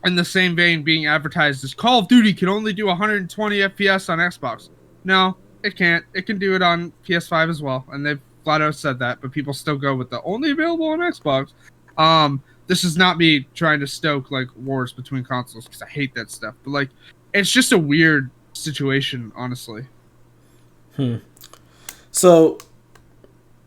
in the same vein being advertised as Call of Duty can only do 120 FPS on Xbox. No, it can't. It can do it on PS5 as well, and they've flat out said that. But people still go with the only available on Xbox. This is not me trying to stoke like wars between consoles because I hate that stuff. But like, it's just a weird situation, honestly. So,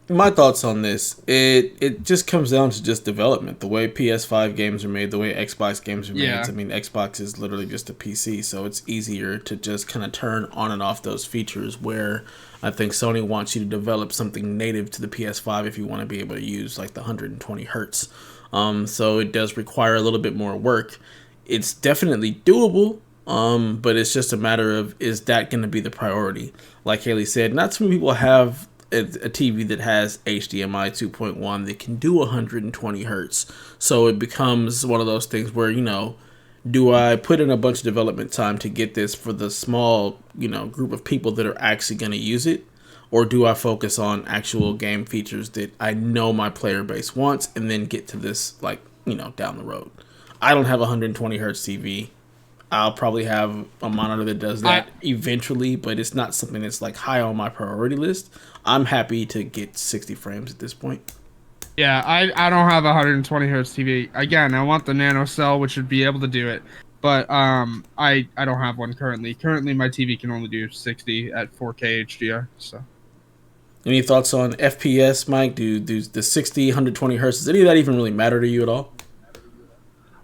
my thoughts on this, it just comes down to just development. The way PS5 games are made, the way Xbox games are made. Yeah. I mean, Xbox is literally just a PC, so it's easier to just kind of turn on and off those features where I think Sony wants you to develop something native to the PS5 if you want to be able to use like the 120 hertz. So it does require a little bit more work. It's definitely doable, but it's just a matter of, is that going to be the priority? Like Haley said, not too many people have a TV that has HDMI 2.1 that can do 120 hertz. So it becomes one of those things where, do I put in a bunch of development time to get this for the small, group of people that are actually going to use it? Or do I focus on actual game features that I know my player base wants and then get to this, down the road? I don't have a 120 hertz TV. I'll probably have a monitor that does that eventually, but it's not something that's like high on my priority list. I'm happy to get 60 frames at this point. Yeah, I don't have a 120 hertz TV. Again, I want the nano cell, which would be able to do it, but I don't have one currently. Currently, my TV can only do 60 at 4K HDR. So, any thoughts on FPS, Mike? Do the 60, 120 hertz, does any of that even really matter to you at all?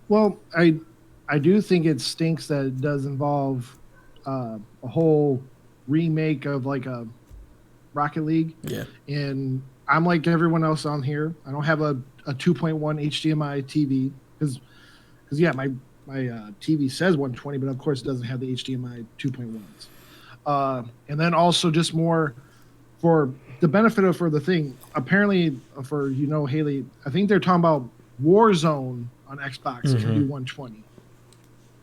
Well, I do think it stinks that it does involve a whole remake of like a Rocket League. Yeah. And I'm like everyone else on here. I don't have a 2.1 HDMI TV because yeah, my TV says 120, but of course it doesn't have the HDMI 2.1s. And then also just more for the benefit of for the thing. Apparently, for Haley, I think they're talking about Warzone on Xbox can do 120.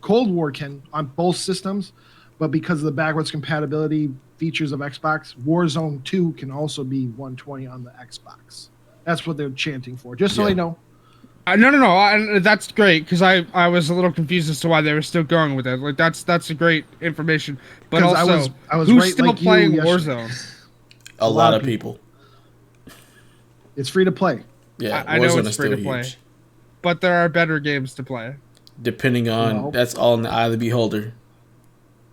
Cold War can on both systems, but because of the backwards compatibility features of Xbox, Warzone 2 can also be 120 on the Xbox. That's what they're chanting for, just so I know. No. That's great because I was a little confused as to why they were still going with it. Like that's a great information. But also, I was who's right still like playing you Warzone? A lot of people. It's free to play. Yeah, I know Warzone it's is free to still play, huge. but there are better games to play. Depending on, that's all in the eye of the beholder.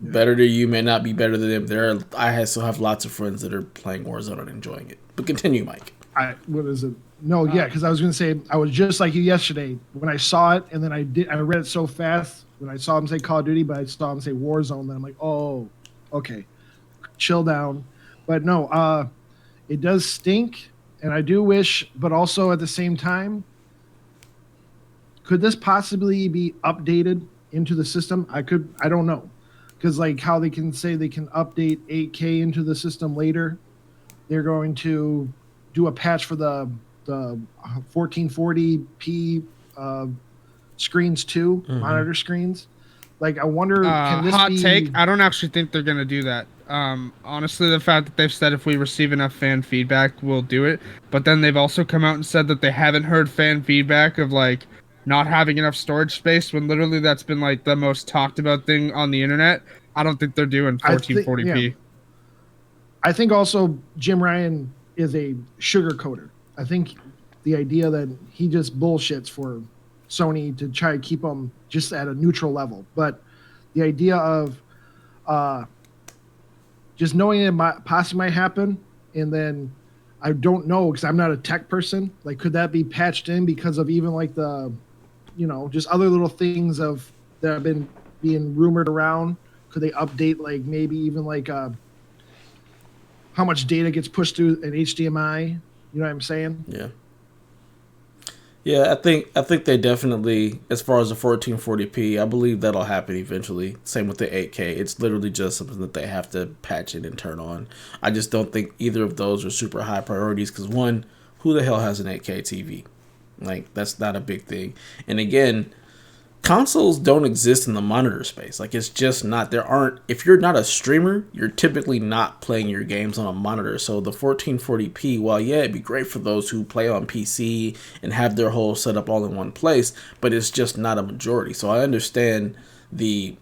Yeah. Better to you may not be better than them. I still have lots of friends that are playing Warzone and enjoying it. But continue, Mike. What is it? No, yeah, because I was going to say, I was just like you yesterday when I saw it, and then I read it so fast when I saw him say Call of Duty, but I saw him say Warzone, then I'm like, oh, okay, chill down. But no, it does stink, and I do wish, but also at the same time, Could this possibly be updated into the system? I don't know, because like how they can say they can update 8K into the system later, they're going to do a patch for the 1440p screens too, monitor screens. Like, I wonder, can this hot be... take? I don't actually think they're gonna do that. Honestly, the fact that they've said if we receive enough fan feedback, we'll do it. But then they've also come out and said that they haven't heard fan feedback of like not having enough storage space, when literally that's been like the most talked about thing on the internet. I don't think they're doing 1440p. I think also Jim Ryan is a sugarcoater. I think the idea that he just bullshits for Sony to try to keep them just at a neutral level. But the idea of just knowing it possibly might happen, and then I don't know because I'm not a tech person. Like, could that be patched in because of even like the, just other little things of that have been being rumored around? Could they update like maybe even like how much data gets pushed through an HDMI? You know what I'm saying? Yeah. Yeah, I think they definitely, as far as the 1440p, I believe that'll happen eventually. Same with the 8K. It's literally just something that they have to patch in and turn on. I just don't think either of those are super high priorities because, one, who the hell has an 8K TV? Like, that's not a big thing. And again, consoles don't exist in the monitor space. Like, it's just not. If you're not a streamer, you're typically not playing your games on a monitor. So the 1440p, while yeah, it'd be great for those who play on PC and have their whole setup all in one place, but it's just not a majority. So I understand the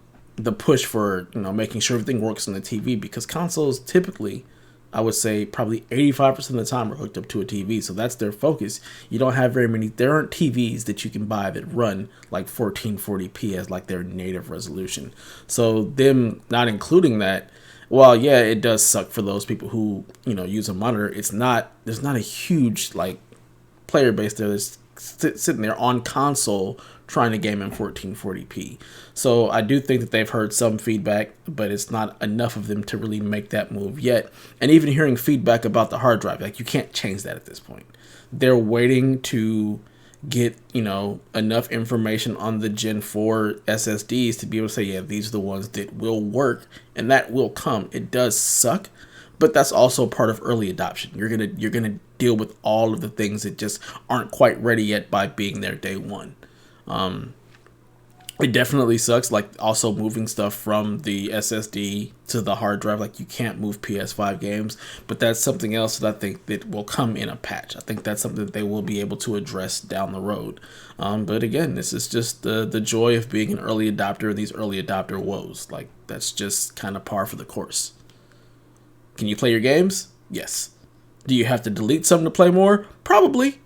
push for, making sure everything works on the TV, because consoles typically, I would say probably 85% of the time are hooked up to a TV. So that's their focus. You don't have very many. There aren't TVs that you can buy that run like 1440p as like their native resolution. So them not including that, while yeah, it does suck for those people who, use a monitor. There's not a huge like player base there that's sitting there on console trying to game in 1440p. So I do think that they've heard some feedback, but it's not enough of them to really make that move yet. And even hearing feedback about the hard drive, like, you can't change that at this point. They're waiting to get, enough information on the Gen 4 SSDs to be able to say, yeah, these are the ones that will work, and that will come. It does suck, but that's also part of early adoption. You're gonna deal with all of the things that just aren't quite ready yet by being there day one. It definitely sucks, like also moving stuff from the SSD to the hard drive. Like, you can't move PS5 games, but that's something else that I think that will come in a patch. I think that's something that they will be able to address down the road. But again, this is just the joy of being an early adopter, these early adopter woes. Like, that's just kind of par for the course. Can you play your games? Yes. Do you have to delete some to play more? Probably.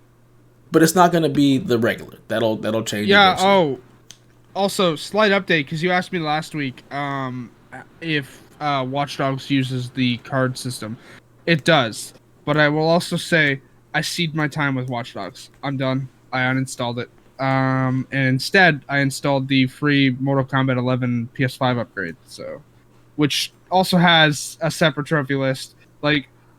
But it's not going to be the regular. That'll change. Yeah. Eventually. Also, slight update, because you asked me last week if Watch Dogs uses the card system. It does. But I will also say I ceded my time with Watch Dogs. I'm done. I uninstalled it. And instead, I installed the free Mortal Kombat 11 PS5 upgrade. So, which also has a separate trophy list.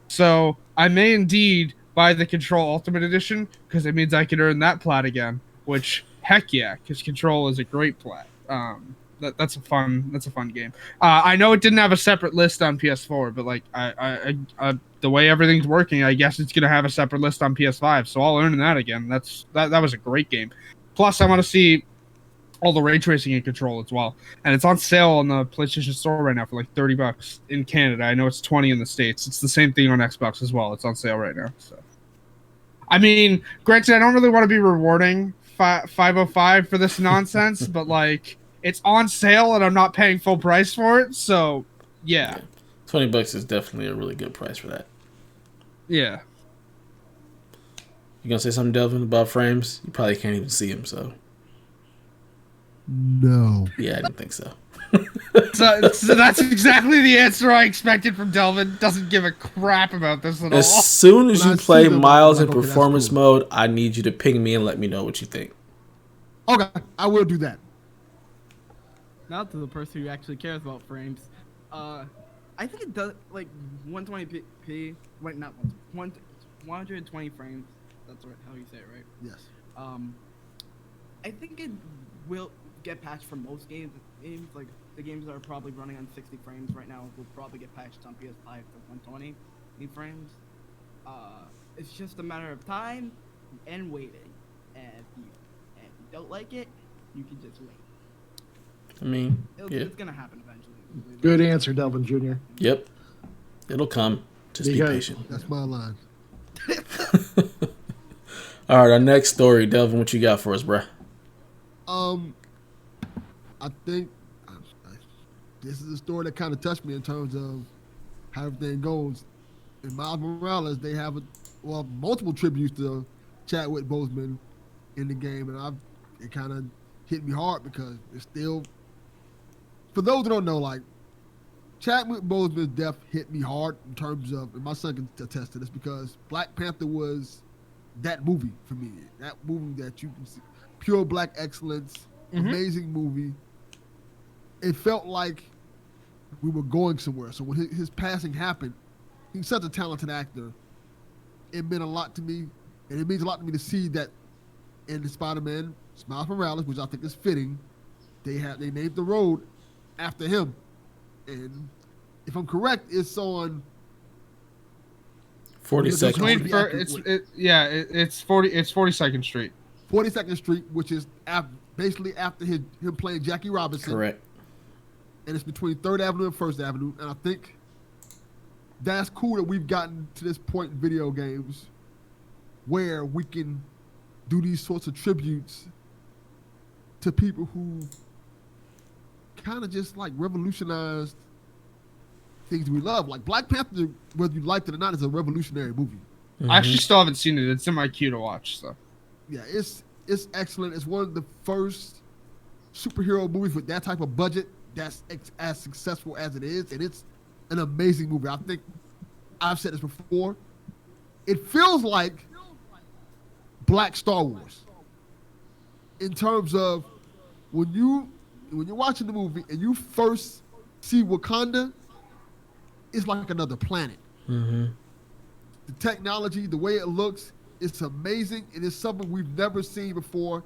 So I may indeed buy the Control Ultimate Edition, because it means I can earn that plat again, which, heck yeah, because Control is a great plat. That's a fun game. I know it didn't have a separate list on PS4, but like I the way everything's working, I guess it's gonna have a separate list on PS5, so I'll earn that again. That was a great game. Plus, I want to see all the ray tracing in Control as well, and it's on sale on the PlayStation Store right now for like $30 in Canada. I know it's $20 in the States. It's the same thing on Xbox as well. It's on sale right now. So, I mean, granted, I don't really want to be rewarding 505 for this nonsense, but like, it's on sale and I'm not paying full price for it. So, yeah. $20 is definitely a really good price for that. Yeah. You gonna say something, Delvin, about frames? You probably can't even see them, so. No. Yeah, I didn't think so. So that's exactly the answer I expected from Delvin. Doesn't give a crap about this at all. As soon as When you I play see them, Miles I'm in like, okay, that's performance cool. mode, I need you to ping me and let me know what you think. Okay, I will do that. Now to the person who actually cares about frames. I think it does like 120p. Wait, not 120 frames. That's right, how you say it, right? Yes. I think it will get patched for most games. Games like the games that are probably running on 60 frames right now will probably get patched on PS5 to 120 frames. It's just a matter of time and waiting. And if you don't like it, you can just wait. I mean, It's gonna happen eventually. Good answer, Delvin Jr. Yep. It'll come. Just be patient. That's my line. All right, our next story, Delvin. What you got for us, bruh? I think this is a story that kind of touched me in terms of how everything goes. In Miles Morales, they have multiple tributes to Chadwick Boseman in the game, and it kind of hit me hard because it's still. For those who don't know, like Chadwick Boseman's death hit me hard in terms of, and my son can attest to this because Black Panther was that movie for me. That movie that you can see, pure black excellence, amazing movie. It felt like we were going somewhere. So when his passing happened, he's such a talented actor. It meant a lot to me, and it means a lot to me to see that in the Spider-Man, Miles Morales, which I think is fitting, they named the road after him. And if I'm correct, it's on 42nd. It's 42nd Street. 42nd Street, which is basically after him playing Jackie Robinson. Correct. And it's between 3rd Avenue and 1st Avenue. And I think that's cool that we've gotten to this point in video games where we can do these sorts of tributes to people who kind of just like revolutionized things we love. Like Black Panther, whether you liked it or not, is a revolutionary movie. I actually still haven't seen it. It's in my queue to watch. So yeah, it's excellent. It's one of the first superhero movies with that type of budget that's as successful as it is, and it's an amazing movie. I think I've said this before. It feels like Black Star Wars in terms of when you're watching the movie and you first see Wakanda, it's like another planet. Mm-hmm. The technology, the way it looks, it's amazing, and it's something we've never seen before.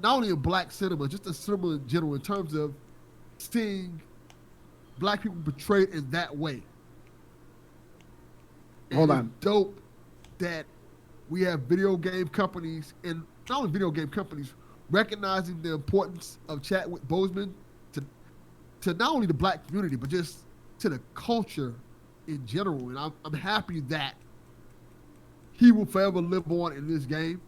Not only in black cinema, just in cinema in general, in terms of seeing black people portrayed in that way. Hold And on. it's dope that we have video game companies, and not only video game companies, recognizing the importance of Chadwick Boseman to not only the black community, but just to the culture in general. And I'm happy that he will forever live on in this game.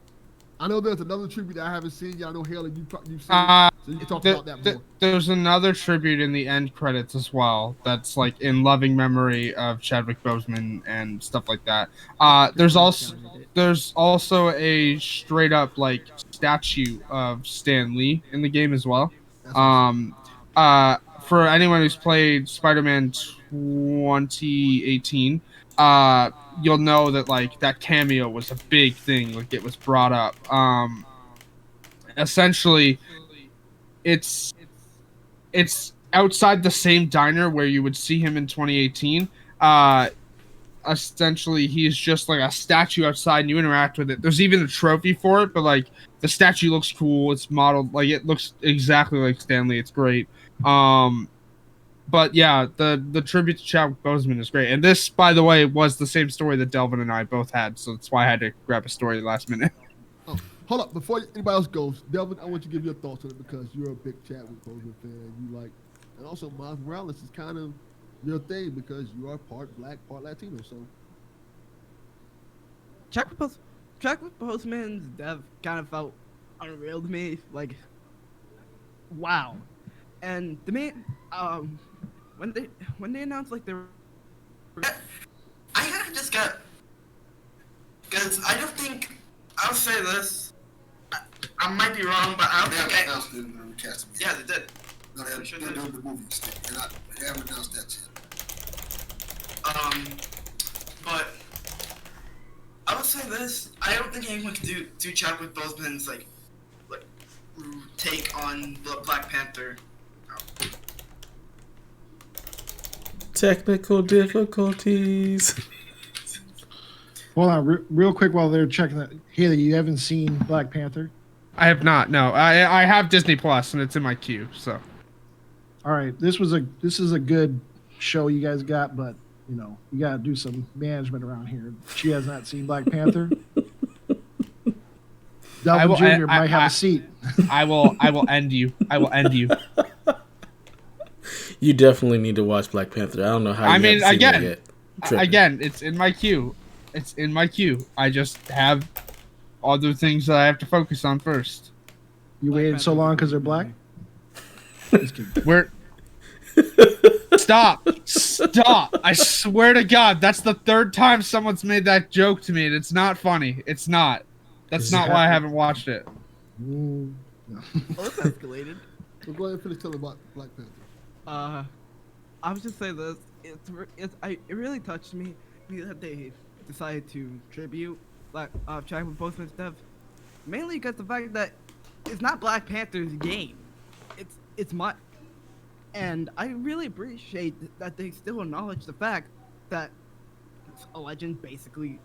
I know there's another tribute that I haven't seen. I know Haley, you've seen it, so you can talk about that more. There's another tribute in the end credits as well. That's like in loving memory of Chadwick Boseman and stuff like that. There's also a straight up like statue of Stan Lee in the game as well. For anyone who's played Spider-Man 2018, you'll know that like that cameo was a big thing. Like it was brought up. Essentially, it's outside the same diner where you would see him in 2018. Essentially, he's just like a statue outside, and you interact with it. There's even a trophy for it, but like the statue looks cool. It's modeled like it looks exactly like Stan Lee. It's great. But yeah, the tribute to Chadwick Boseman is great. And this, by the way, was the same story that Delvin and I both had, so that's why I had to grab a story last minute. Oh, hold up, before anybody else goes, Delvin, I want you to give your thoughts on it because you're a big Chadwick Boseman fan. You like, and also Miles Morales is kind of your thing because you are part black, part Latino. So Chadwick Boseman's death kind of felt unreal to me. Like, wow. And the main, when they announced like they were, I kind of just got, because I don't think, I'll say this, I might be wrong, but I don't think They announced it in the cast. yeah, they did. No, they're doing the movie still. They haven't announced that yet. But I would say this, I don't think anyone can do Chadwick Boseman's like take on Black Panther. Technical difficulties. Hold on, real quick while they're checking that. Haley, you haven't seen Black Panther? I have not. No, I have Disney Plus and it's in my queue. So. All right, this is a good show you guys got, but you know you got to do some management around here. She has not seen Black Panther. Delvin Jr. might have a seat. I will end you. I will end you. You definitely need to watch Black Panther. I don't know how. I mean, again, it's in my queue. It's in my queue. I just have other things that I have to focus on first. You waited so long because they're black? We're Stop. I swear to God, that's the third time someone's made that joke to me, and it's not funny. It's not. That's not why I haven't watched it. Well, it's escalated. So go ahead and finish telling about Black Panther. I was just saying this. It really touched me that they decided to tribute Chadwick Boseman's death, mainly because the fact that it's not Black Panther's game. It's my, and I really appreciate that they still acknowledge the fact that a legend basically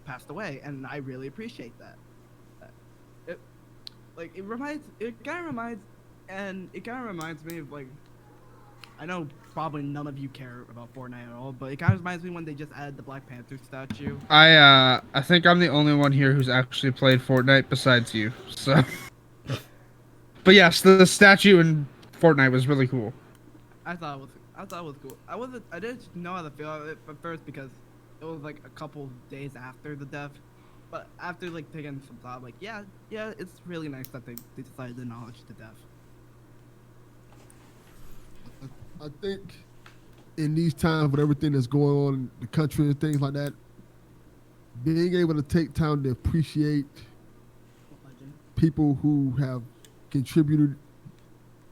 passed away, and I really appreciate that. It kind of reminds me of, like, I know probably none of you care about Fortnite at all, but it kind of reminds me when they just added the Black Panther statue. I think I'm the only one here who's actually played Fortnite besides you. So, but yes, the statue in Fortnite was really cool. I thought it was cool. I didn't know how to feel about it at first because it was like a couple days after the death, but after like taking some thought, like yeah, it's really nice that they decided to acknowledge the death. I think in these times with everything that's going on in the country and things like that, being able to take time to appreciate people who have contributed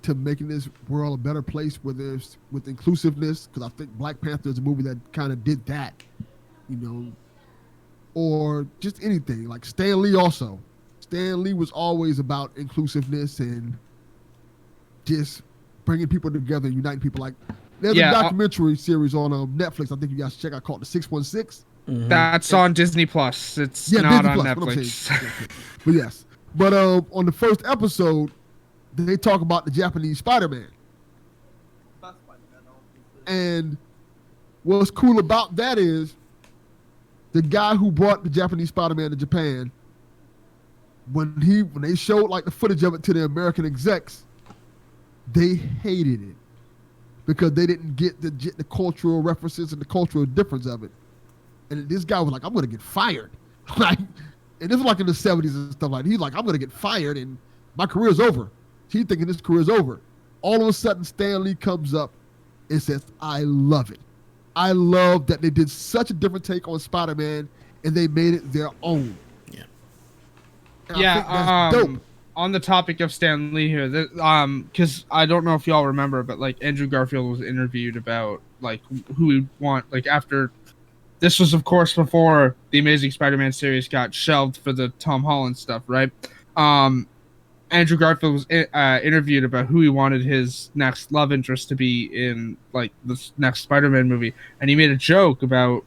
to making this world a better place, whether it's with inclusiveness, because I think Black Panther is a movie that kind of did that, you know, or just anything. Like Stan Lee also. Stan Lee was always about inclusiveness and just bringing people together, uniting people. Like there's a documentary series on Netflix. I think you guys should check out called The 616. Mm-hmm. That's on Disney Plus. It's not Disney on Plus, Netflix. But yes. But on the first episode, they talk about the Japanese Spider-Man. And what's cool about that is the guy who brought the Japanese Spider-Man to Japan, when they showed like the footage of it to the American execs, they hated it because they didn't get the cultural references and the cultural difference of it. And this guy was like, I'm going to get fired. Like, and this was like in the 70s and stuff like that. He's like, I'm going to get fired and my career's over. He's thinking his career's over. All of a sudden, Stan Lee comes up and says, I love it. I love that they did such a different take on Spider-Man and they made it their own. Yeah. And I think that's dope. On the topic of Stan Lee here, because I don't know if y'all remember, but like Andrew Garfield was interviewed about like who we want, like after this was of course before the Amazing Spider-Man series got shelved for the Tom Holland stuff, right? Andrew Garfield was interviewed about who he wanted his next love interest to be in like this next Spider-Man movie, and he made a joke about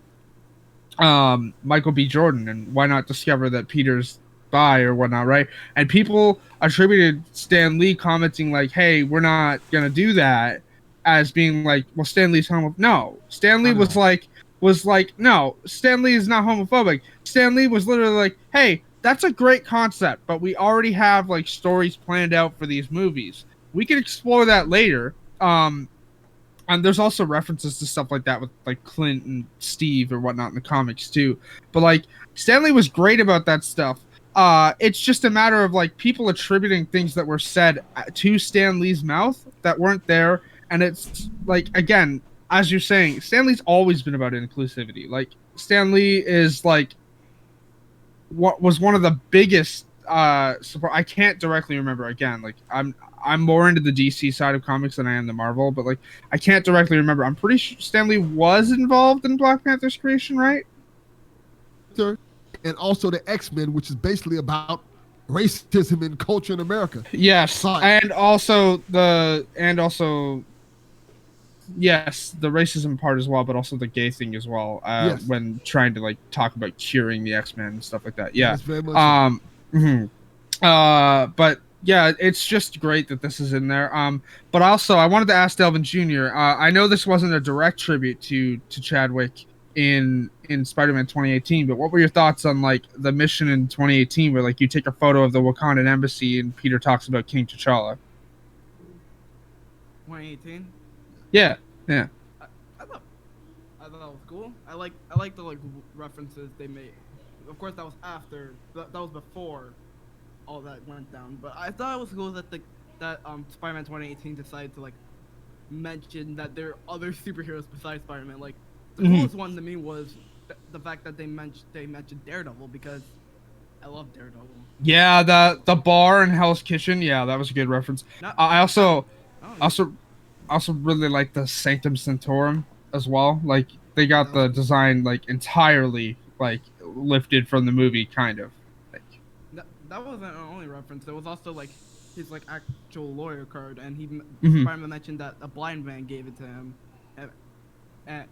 Michael B. Jordan and why not discover that Peter's bi or whatnot, right? And people attributed Stan Lee commenting like, "Hey, we're not gonna do that," as being like, "Well, Stan Lee's homophobic." No, Stan Lee was like, "No, Stan Lee is not homophobic." Stan Lee was literally like, "Hey, that's a great concept, but we already have like stories planned out for these movies. We can explore that later." And there's also references to stuff like that with like Clint and Steve or whatnot in the comics too. But like Stan Lee was great about that stuff. It's just a matter of like people attributing things that were said to Stan Lee's mouth that weren't there. And it's like, again, as you're saying, Stan Lee's always been about inclusivity. Like Stan Lee is like what was one of the biggest support. I can't directly remember. Again, like I'm more into the DC side of comics than I am the Marvel, but like I can't directly remember. I'm pretty sure Stan Lee was involved in Black Panther's creation, right? Sure. And also the X-Men, which is basically about racism and culture in America. Yes, and also yes, the racism part as well, but also the gay thing as well. Yes. When trying to like talk about curing the X-Men and stuff like that. Yeah. That's very much But yeah, it's just great that this is in there. But also I wanted to ask Delvin Jr. I know this wasn't a direct tribute to Chadwick in Spider-Man 2018, but what were your thoughts on like the mission in 2018 where like you take a photo of the Wakandan embassy and Peter talks about King T'Challa? 2018. Yeah, yeah. I thought that was cool. I like the like references they made. Of course, that was after. That was before all that went down. But I thought it was cool that Spider-Man 2018 decided to like mention that there are other superheroes besides Spider-Man. Like the coolest one to me was the fact that they mentioned Daredevil, because I love Daredevil. Yeah, the bar in Hell's Kitchen. Yeah, that was a good reference. I also really like the Sanctum Sanctorum as well. Like they got the design like entirely like lifted from the movie, kind of. Like, that wasn't an only reference. There was also like his like actual lawyer card, and Spider-Man mentioned that a blind man gave it to him, and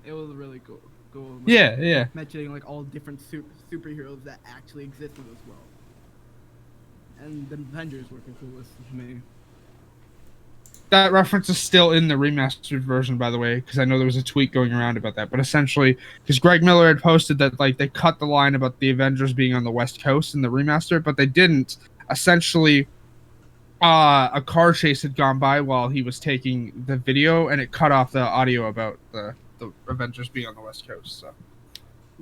it was really cool. Like, yeah. Mentioning like all different superheroes that actually existed as well, and the Avengers were cool to me. That reference is still in the remastered version, by the way, because I know there was a tweet going around about that. But essentially, because Greg Miller had posted that like they cut the line about the Avengers being on the West Coast in the remaster, but they didn't. Essentially, a car chase had gone by while he was taking the video, and it cut off the audio about the Avengers being on the West Coast. So,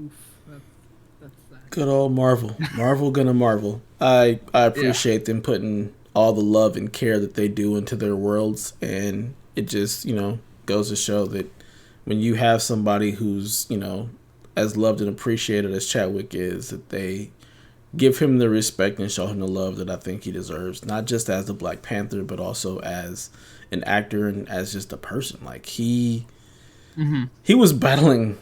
oof, that's sad. Good old Marvel. Marvel gonna Marvel. I appreciate them putting all the love and care that they do into their worlds, and it just, goes to show that when you have somebody who's, as loved and appreciated as Chadwick is, that they give him the respect and show him the love that I think he deserves, not just as the Black Panther, but also as an actor and as just a person. Like he was battling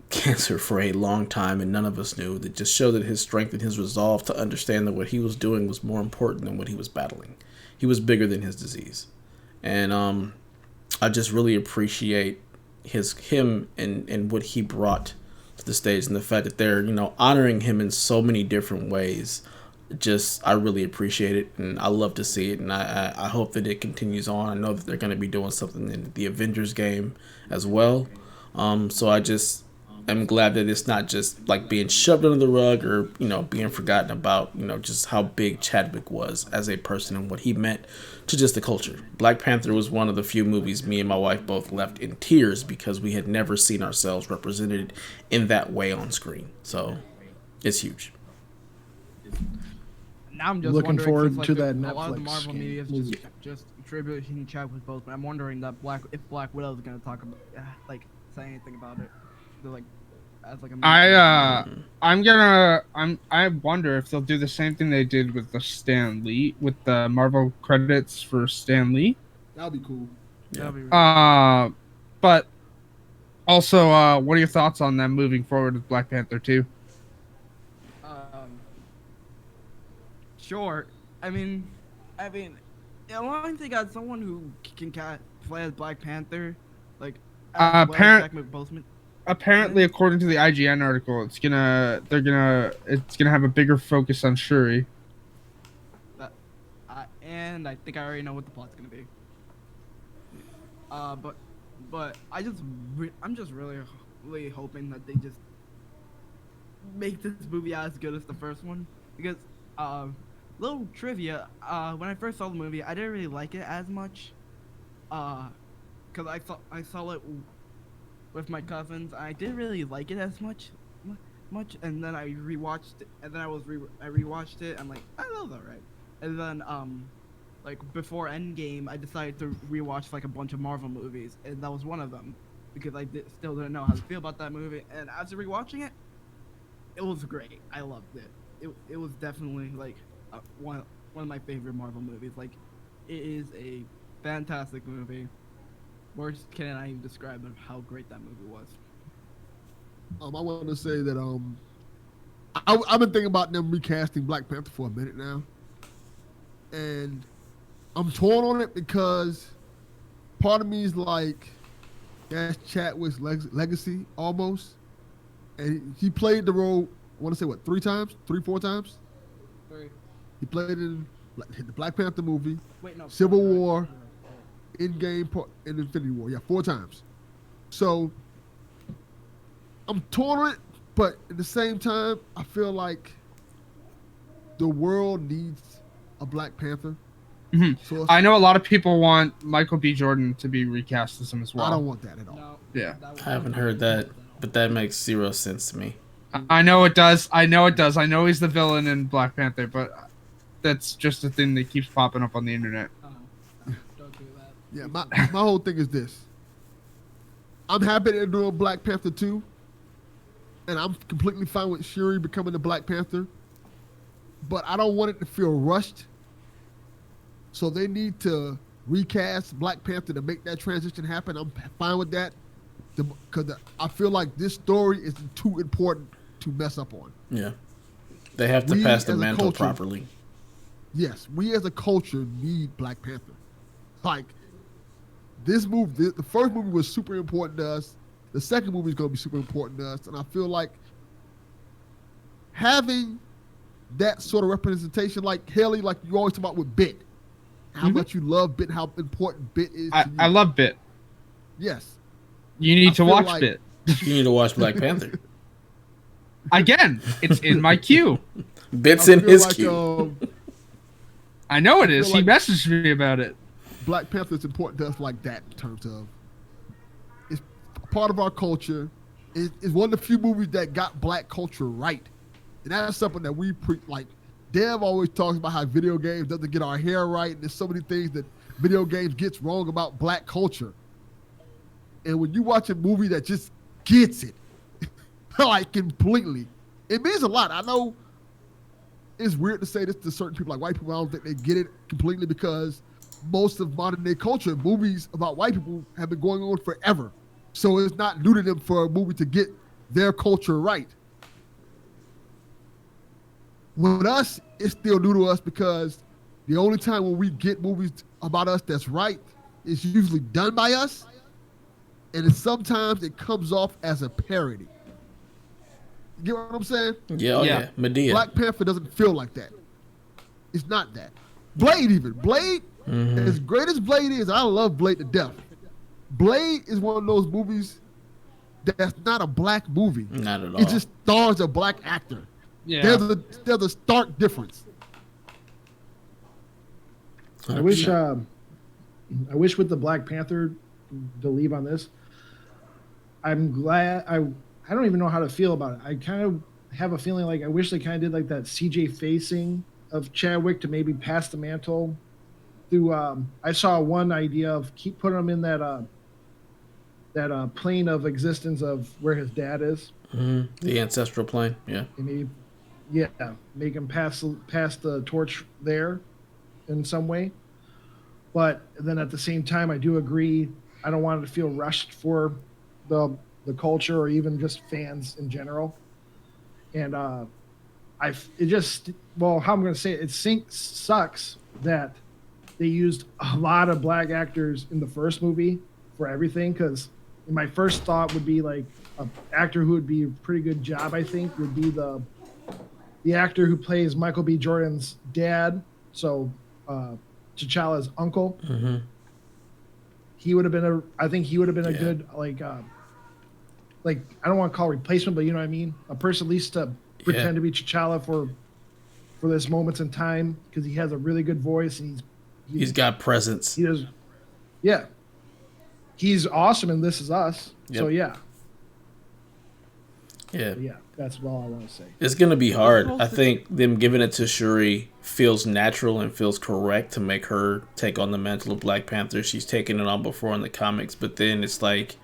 cancer for a long time, and none of us knew. That just showed that his strength and his resolve to understand that what he was doing was more important than what he was battling. He was bigger than his disease, and I just really appreciate him and what he brought to the stage, and the fact that they're honoring him in so many different ways. I really appreciate it, and I love to see it, and I hope that it continues on. I know that they're going to be doing something in the Avengers game as well, so I'm glad that it's not just like being shoved under the rug or being forgotten about. Just how big Chadwick was as a person and what he meant to just the culture. Black Panther was one of the few movies me and my wife both left in tears because we had never seen ourselves represented in that way on screen. So it's huge. Now I'm just Looking wondering, forward to that a lot of the Netflix Marvel game. media is just attributing Chadwick both, but I'm wondering that if Black Widow is gonna talk about say anything about it. They're like, as like a I wonder if they'll do the same thing they did with the Stan Lee, with the Marvel credits for Stan Lee. That'll be cool. That'll be really But also, what are your thoughts on them moving forward with Black Panther 2? Sure. I mean, as long as they got someone who can play as Black Panther, like apparently, according to the IGN article, it's gonna have a bigger focus on Shuri. And I think I already know what the plot's gonna be. But I'm just really hoping that they just make this movie as good as the first one, because little trivia, when I first saw the movie, I didn't really like it as much, because I saw it with my cousins. I didn't really like it as much, and then I rewatched it, and then I rewatched it. I'm like, that was alright. And then like before Endgame, I decided to rewatch like a bunch of Marvel movies, and that was one of them, because I still didn't know how to feel about that movie. And after rewatching it, it was great. I loved it. It was definitely like one of my favorite Marvel movies. Like, it is a fantastic movie. Words cannot even describe how great that movie was. I want to say that I've been thinking about them recasting Black Panther for a minute now, and I'm torn on it because part of me is like, that's Chadwick's legacy almost, and he played the role. I want to say 4 times. 3. He played in the Black Panther movie, Wait, no. Civil War, Endgame, and Infinity War. Yeah, 4 times. So I'm torn on it, but at the same time, I feel like the world needs a Black Panther. Mhm. So I know a lot of people want Michael B. Jordan to be recast as him as well. I don't want that at all. No. Yeah. I haven't heard that, but that makes zero sense to me. I know it does. I know it does. I know he's the villain in Black Panther, but that's just a thing that keeps popping up on the internet. Don't do that. Yeah, my whole thing is this. I'm happy they're doing Black Panther 2, and I'm completely fine with Shuri becoming the Black Panther, but I don't want it to feel rushed. So they need to recast Black Panther to make that transition happen. I'm fine with that, because I feel like this story is too important to mess up on. Yeah. They have to We pass the as a mantle culture- properly. Yes, we as a culture need Black Panther. Like, this movie, the first movie was super important to us. The second movie is going to be super important to us. And I feel like having that sort of representation, like Haley, like you always talk about with Bit, how much you love Bit, how important Bit is to you. I love Bit. Yes. You need I to feel watch like- Bit. You need to watch Black Panther. Again, it's in my queue. Bits I in feel his like, queue. I know it is. feel He like- messaged me about it. Black Panther is important to us like that in terms of it's part of our culture. It's one of the few movies that got black culture right. And that's something that we like. Dev always talks about how video games doesn't get our hair right, and there's so many things that video games gets wrong about black culture. And when you watch a movie that just gets it, like completely, it means a lot. I know it's weird to say this to certain people, like white people. I don't think they get it completely because most of modern day culture, movies about white people have been going on forever. So it's not new to them for a movie to get their culture right. With us, it's still new to us because the only time when we get movies about us that's right is usually done by us. And sometimes it comes off as a parody. You get what I'm saying? Yeah, oh Yeah. yeah. Medea. Black Panther doesn't feel like that. It's not that. Blade even. Blade, as great as Blade is, I love Blade to death. Blade is one of those movies that's not a black movie. Not at all. It just stars a black actor. Yeah. There's a stark difference. I wish with the Black Panther, to leave on this, I'm glad I don't even know how to feel about it. I kind of have a feeling like I wish they kind of did like that CJ facing of Chadwick to maybe pass the mantle through. I saw one idea of keep putting him in that plane of existence of where his dad is. The ancestral plane. Yeah. And maybe, yeah, make him pass the torch there in some way. But then at the same time, I do agree. I don't want it to feel rushed for the culture or even just fans in general. And how I'm going to say it, sucks that they used a lot of black actors in the first movie for everything. Because my first thought would be like an actor who would be a pretty good job, I think, would be the actor who plays Michael B. Jordan's dad. So T'Challa's uncle. Mm-hmm. He would have been a good like I don't want to call it replacement, but you know what I mean? A person at least to pretend to be T'Challa for this moments in time because he has a really good voice and He's got presence. he does. Yeah. He's awesome in This Is Us. Yep. So yeah. Yeah. But yeah, that's all I want to say. It's going to be hard. I think them giving it to Shuri feels natural and feels correct to make her take on the mantle of Black Panther. She's taken it on before in the comics, but then it's like,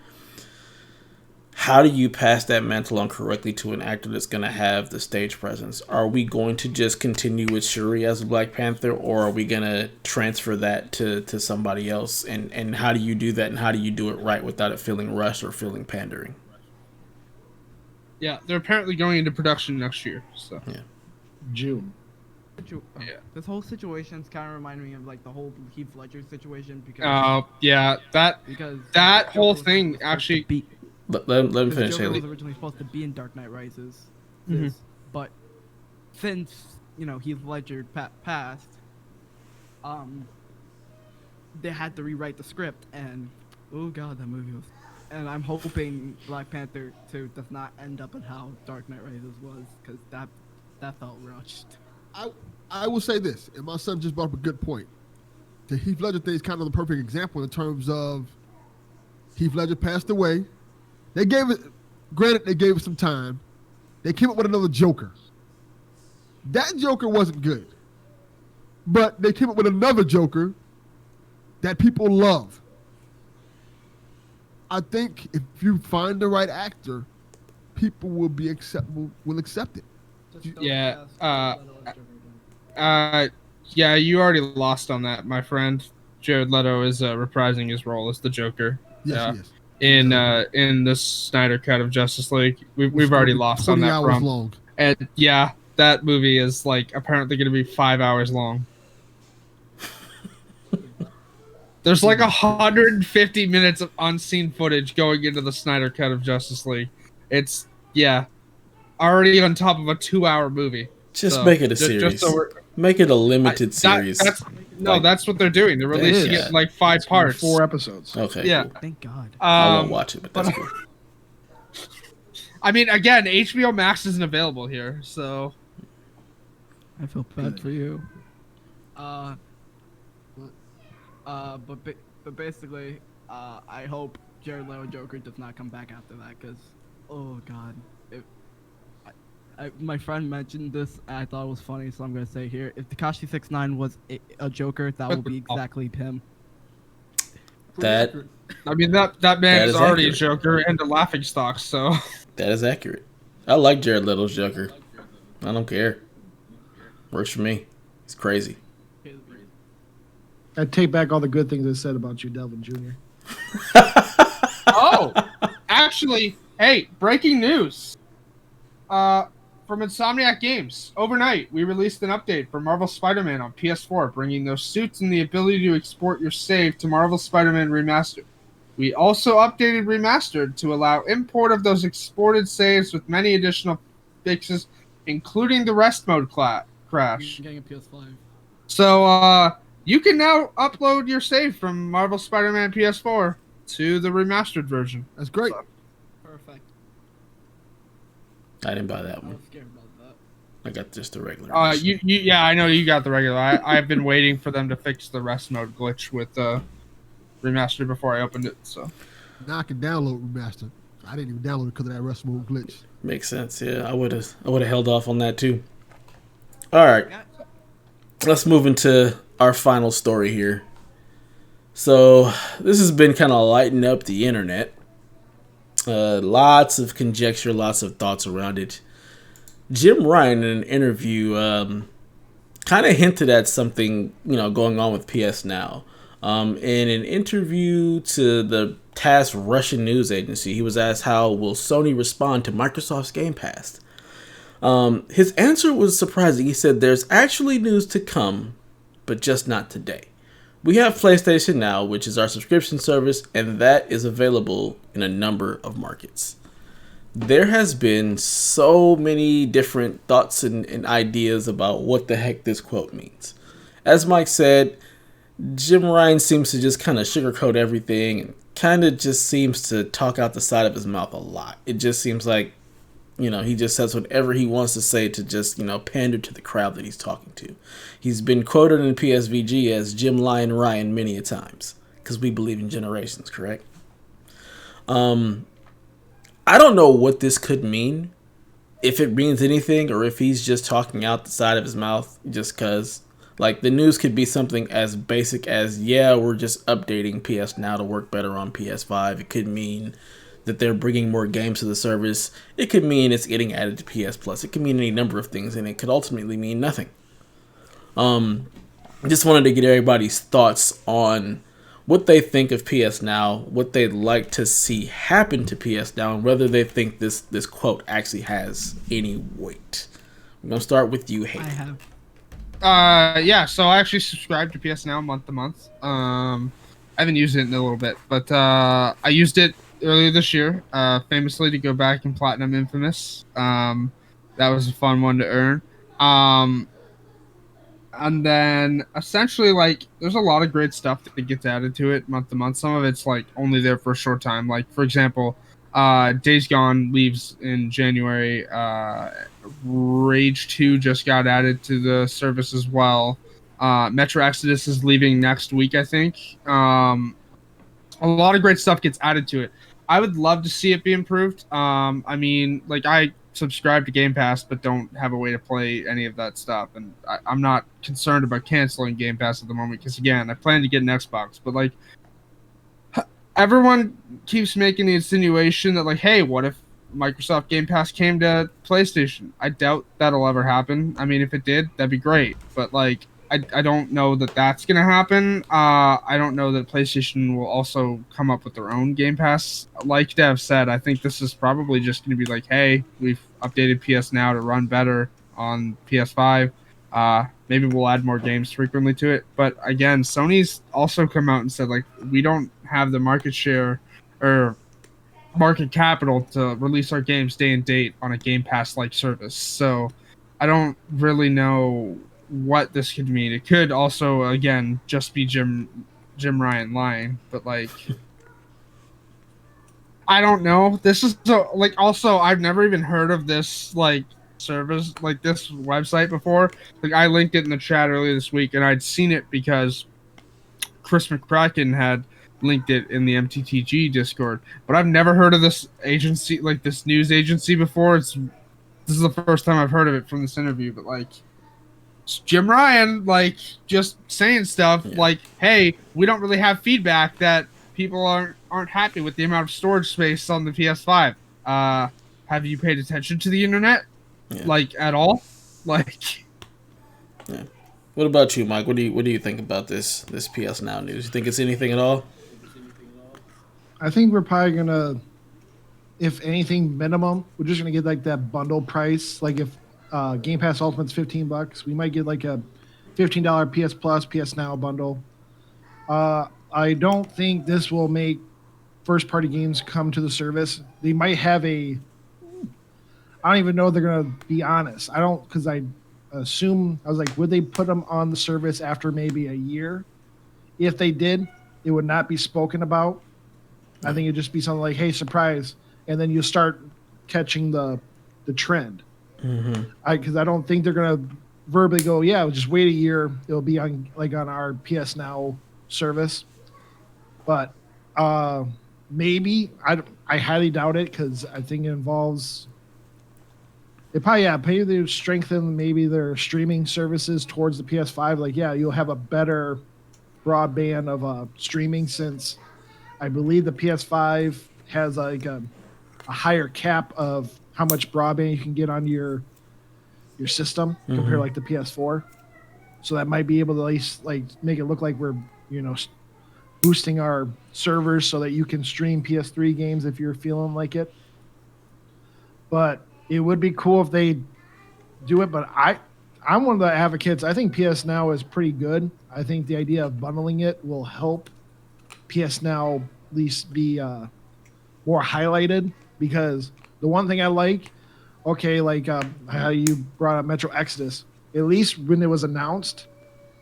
how do you pass that mantle on correctly to an actor that's going to have the stage presence? Are we going to just continue with Shuri as a Black Panther, or are we going to transfer that to somebody else? And how do you do that, and how do you do it right without it feeling rushed or feeling pandering? Yeah, they're apparently going into production next year. So June. Yeah. This whole situation's kind of reminding me of like the whole Heath Ledger situation because yeah, that whole Joker was thing supposed to actually. be- Let me because finish, Joker Haley. was originally supposed to be in Dark Knight Rises, Mhm. but since Heath Ledger passed, they had to rewrite the script, and oh god, that movie was. And I'm hoping Black Panther 2 does not end up in how Dark Knight Rises was, because that felt rushed. I will say this, and my son just brought up a good point. The Heath Ledger thing is kind of the perfect example in terms of Heath Ledger passed away. They gave it some time. They came up with another Joker. That Joker wasn't good. But they came up with another Joker that people love. I think if you find the right actor, people will accept it. Yeah. Yeah, you already lost on that, my friend. Jared Leto is reprising his role as the Joker. Yes, he is. In the Snyder cut of Justice League, we've already lost on that. 20 hours long. And yeah, that movie is like apparently going to be 5 hours long. There's like 150 minutes of unseen footage going into the Snyder cut of Justice League. It's already on top of a 2-hour movie. Just make it a series. Make it a limited series. That's what they're doing. They're releasing it in like 5 parts. 4 episodes. Okay. Yeah. Cool. Thank God. I won't watch it, but that's cool. I mean, again, HBO Max isn't available here, so I feel bad for you. But basically, I hope Jared Leto Joker does not come back after that, because, oh god, my friend mentioned this, and I thought it was funny, so I'm gonna say here: if Tekashi 6ix9ine was a Joker, that would be exactly him. That man is already accurate. a Joker and a laughingstock, so That is accurate. I like Jared Leto's Joker. I don't care. Works for me. It's crazy. I take back all the good things I said about you, Delvin Jr. Oh, actually, hey, breaking news. From Insomniac Games. Overnight, we released an update for Marvel Spider-Man on PS4, bringing those suits and the ability to export your save to Marvel Spider-Man Remastered. We also updated Remastered to allow import of those exported saves with many additional fixes, including the rest mode crash. Getting a PS5. So, you can now upload your save from Marvel Spider-Man PS4 to the remastered version. That's great. Perfect. I didn't buy that I one. was scared about that. I got just the regular. Yeah, I know you got the regular. I've been waiting for them to fix the rest mode glitch with remastered before I opened it. So now I can download remastered. I didn't even download it because of that rest mode glitch. Makes sense. Yeah, I would have held off on that too. All right, let's move into our final story here. So this has been kind of lighting up the internet. Lots of conjecture, lots of thoughts around it. Jim Ryan in an interview kind of hinted at something, going on with PS Now. In an interview to the TASS Russian news agency, he was asked how will Sony respond to Microsoft's Game Pass. His answer was surprising. He said, "There's actually news to come, but just not today. We have PlayStation Now, which is our subscription service, and that is available in a number of markets." There has been so many different thoughts and ideas about what the heck this quote means. As Mike said, Jim Ryan seems to just kind of sugarcoat everything and kind of just seems to talk out the side of his mouth a lot. It just seems like, he just says whatever he wants to say to just, pander to the crowd that he's talking to. He's been quoted in PSVG as Jim Lion Ryan many a times, because we believe in generations, correct? I don't know what this could mean, if it means anything, or if he's just talking out the side of his mouth just because. Like, the news could be something as basic as, yeah, we're just updating PS Now to work better on PS5. It could mean that they're bringing more games to the service. It could mean it's getting added to PS Plus. It could mean any number of things, and it could ultimately mean nothing. Just wanted to get everybody's thoughts on what they think of PS Now, what they'd like to see happen to PS Now, and whether they think this quote actually has any weight. I'm going to start with you, Hayden. I have. Yeah, so I actually subscribe to PS Now month to month. I haven't used it in a little bit, but I used it earlier this year, famously to go back and platinum Infamous. That was a fun one to earn. And then essentially, like, there's a lot of great stuff that gets added to it month to month. Some of it's like only there for a short time. Like, for example, Days Gone leaves in January. Rage 2 just got added to the service as well. Metro Exodus is leaving next week, I think. A lot of great stuff gets added to it. I would love to see it be improved. I mean, like, I subscribe to Game Pass, but don't have a way to play any of that stuff, and I'm not concerned about canceling Game Pass at the moment because, again, I plan to get an Xbox. But like, everyone keeps making the insinuation that, like, hey, what if Microsoft Game Pass came to PlayStation? I doubt that'll ever happen. I mean, if it did, that'd be great. But like, I don't know that that's gonna happen. I don't know that PlayStation will also come up with their own Game Pass. Like Dev said, I think this is probably just gonna be like, hey, we've updated PS Now to run better on PS5. Maybe we'll add more games frequently to it. But again, Sony's also come out and said, like, we don't have the market share or market capital to release our games day and date on a Game Pass like service. So I don't really know what this could mean. It could also, again, just be Jim Ryan lying, but like, I don't know. This is so, like, also, I've never even heard of this like service, like this website before. Like, I linked it in the chat earlier this week, and I'd seen it because Chris McCracken had linked it in the MTTG Discord, but I've never heard of this agency, like this news agency before. This is the first time I've heard of it from this interview, but like, it's Jim Ryan, like, just saying stuff like, hey, we don't really have feedback that people aren't happy with the amount of storage space on the PS5. Have you paid attention to the internet? Yeah. Like, at all? Like, Yeah. What about you, Mike? What do you think about this PS Now news? You think it's anything at all? I think we're probably gonna, if anything, minimum, we're just gonna get like that bundle price. Like if Game Pass Ultimate's $15, we might get like a $15 PS Plus, PS Now bundle. I don't think this will make first party games come to the service. They might have I don't even know if they're gonna be honest. I don't, because I assume, I was like, would they put them on the service after maybe a year? If they did, it would not be spoken about. I think it'd just be something like, hey, surprise, and then you start catching the trend. Because I don't think they're gonna verbally go, yeah, just wait a year, it'll be on our PS Now service. But maybe I highly doubt it, because I think it involves maybe they strengthen maybe their streaming services towards the PS5. Like, yeah, you'll have a better broadband of streaming, since I believe the PS5 has like a higher cap of how much broadband you can get on your system compared to like the PS4. So that might be able to at least like make it look like we're, boosting our servers so that you can stream PS3 games if you're feeling like it. But it would be cool if they do it. But I'm one of the advocates. I think PS Now is pretty good. I think the idea of bundling it will help PS Now at least be more highlighted, because the one thing I like, how you brought up Metro Exodus, at least when it was announced,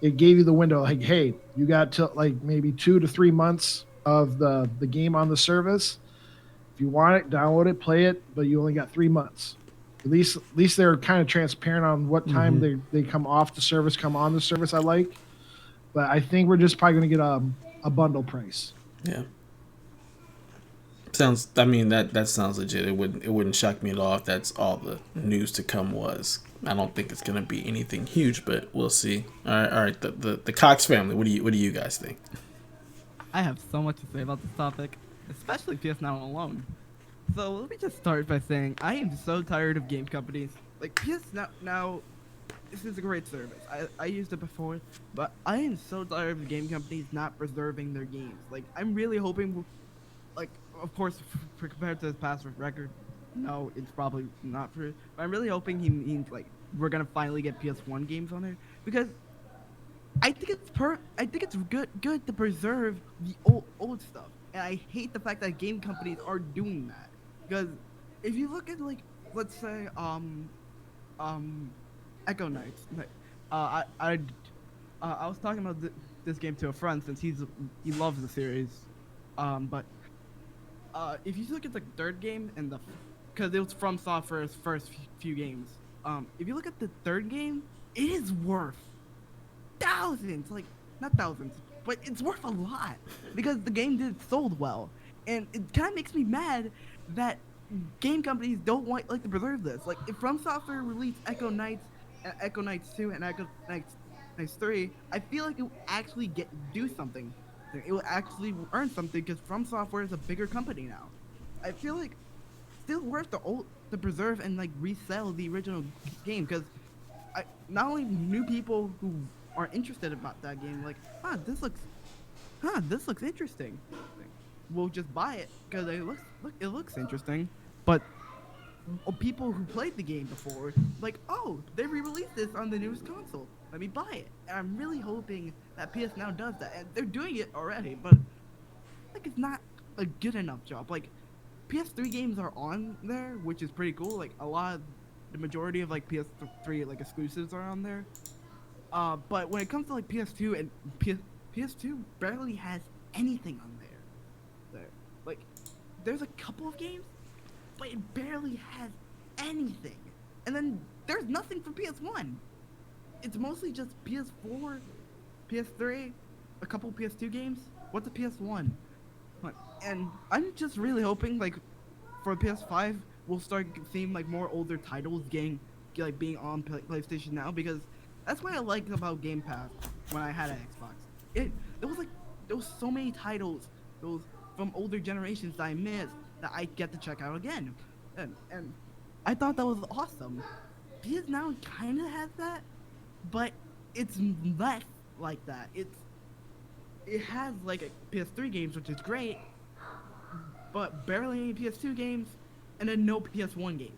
it gave you the window, like, hey, you got to like maybe 2 to 3 months of the game on the service. If you want it, download it, play it, but you only got 3 months. At least they're kind of transparent on what time they come off the service, come on the service. I like, but I think we're just probably going to get a bundle price. Yeah. That sounds legit. It wouldn't shock me at all if that's all the news to come was. I don't think it's gonna be anything huge, but we'll see. All right. The Cox family. What do you guys think? I have so much to say about this topic, especially PS Now alone. So let me just start by saying I am so tired of game companies. Like, PS Now, this is a great service. I used it before, but I am so tired of game companies not preserving their games. Like, I'm really hoping, like, of course, compared to his past record, no, it's probably not true. But I'm really hoping he means, like, we're gonna finally get PS1 games on there, because I think it's good to preserve the old stuff, and I hate the fact that game companies are doing that. Because if you look at, like, let's say Echo Knights, like, I was talking about this game to a friend since he loves the series, but if you look at the third game and because it was from Software's first few games, if you look at the third game, it is worth thousands, like not thousands, but it's worth a lot because the game sold well, and it kind of makes me mad that game companies don't like to preserve this. Like if From Software released Echo Knights, Echo Knights 2, and Echo Knights 3, I feel like it would actually do something. It will actually earn something because From Software is a bigger company now. I feel like still worth to preserve and like resell the original game because not only new people who are interested about that game like this looks interesting, will just buy it because it looks interesting, but people who played the game before like they re-released this on the newest console, let me buy it. And I'm really hoping that PS Now does that, and they're doing it already, but like it's not a good enough job. Like PS3 games are on there, which is pretty cool. Like the majority of like PS3 like exclusives are on there. But when it comes to like PS2 and PS2 barely has anything on there. Like there's a couple of games, but it barely has anything. And then there's nothing for PS1. It's mostly just PS4, PS3, a couple PS2 games. What's a PS1? And I'm just really hoping like for PS5 we'll start seeing like more older titles being on PlayStation Now, because that's what I liked about Game Pass when I had an Xbox. There was so many titles those from older generations that I missed that I get to check out again, and I thought that was awesome. PS Now kind of has that, but it's less like that. It has like a PS3 games, which is great, but barely any PS2 games, and then no PS1 games.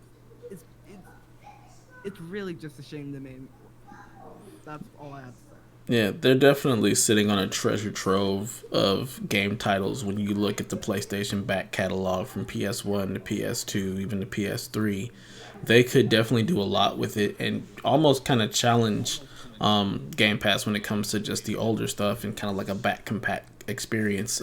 It's really just a shame to me. That's all I have to say. Yeah, they're definitely sitting on a treasure trove of game titles when you look at the PlayStation back catalog from PS1 to PS2, even to PS3. They could definitely do a lot with it and almost kind of challenge Game Pass when it comes to just the older stuff and kind of like a back compact experience.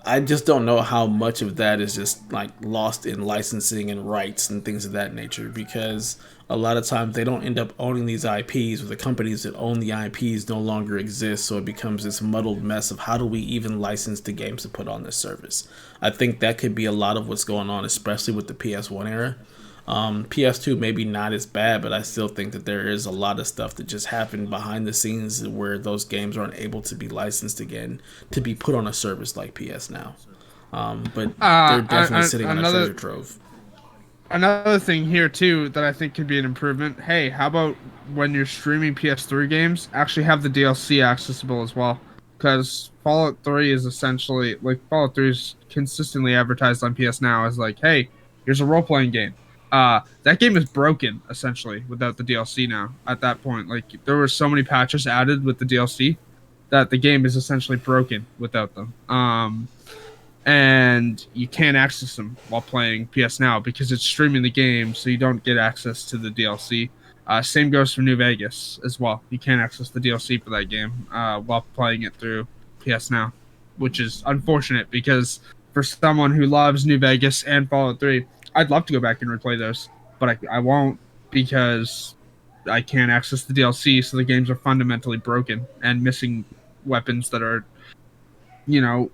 I just don't know how much of that is just like lost in licensing and rights and things of that nature, because a lot of times they don't end up owning these IPs, or the companies that own the IPs no longer exist, so it becomes this muddled mess of how do we even license the games to put on this service. I think that could be a lot of what's going on, especially with the PS1 era. PS2 maybe not as bad, but I still think that there is a lot of stuff that just happened behind the scenes where those games aren't able to be licensed again to be put on a service like PS Now. But they're definitely sitting on a treasure trove. Another thing here too that I think could be an improvement. Hey, how about when you're streaming PS3 games, actually have the DLC accessible as well? Because Fallout 3 is essentially like Fallout 3 is consistently advertised on PS Now as like, hey, here's a role-playing game. That game is broken essentially without the DLC now. At that point, like there were so many patches added with the DLC that the game is essentially broken without them. And you can't access them while playing PS Now because it's streaming the game, so you don't get access to the DLC. Same goes for New Vegas as well. You can't access the DLC for that game while playing it through PS Now, which is unfortunate because for someone who loves New Vegas and Fallout 3, I'd love to go back and replay those, but I won't because I can't access the DLC, so the games are fundamentally broken and missing weapons that are,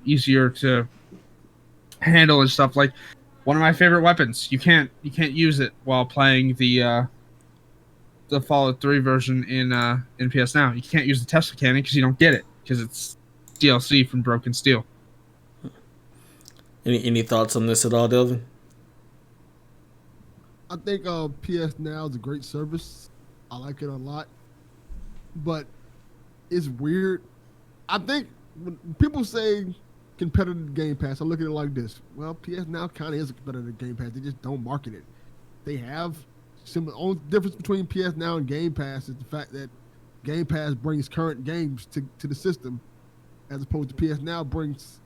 easier to handle and stuff. Like one of my favorite weapons, you can't use it while playing the Fallout 3 version in PS Now. You can't use the Tesla cannon because you don't get it because it's DLC from Broken Steel. Any thoughts on this at all, Delvin? I think PS Now is a great service. I like it a lot, but it's weird. I think when people say competitive Game Pass, I look at it like this. Well, PS Now kind of is a competitive Game Pass. They just don't market it. They have similar. Only difference between PS Now and Game Pass is the fact that Game Pass brings current games to the system, as opposed to PS Now brings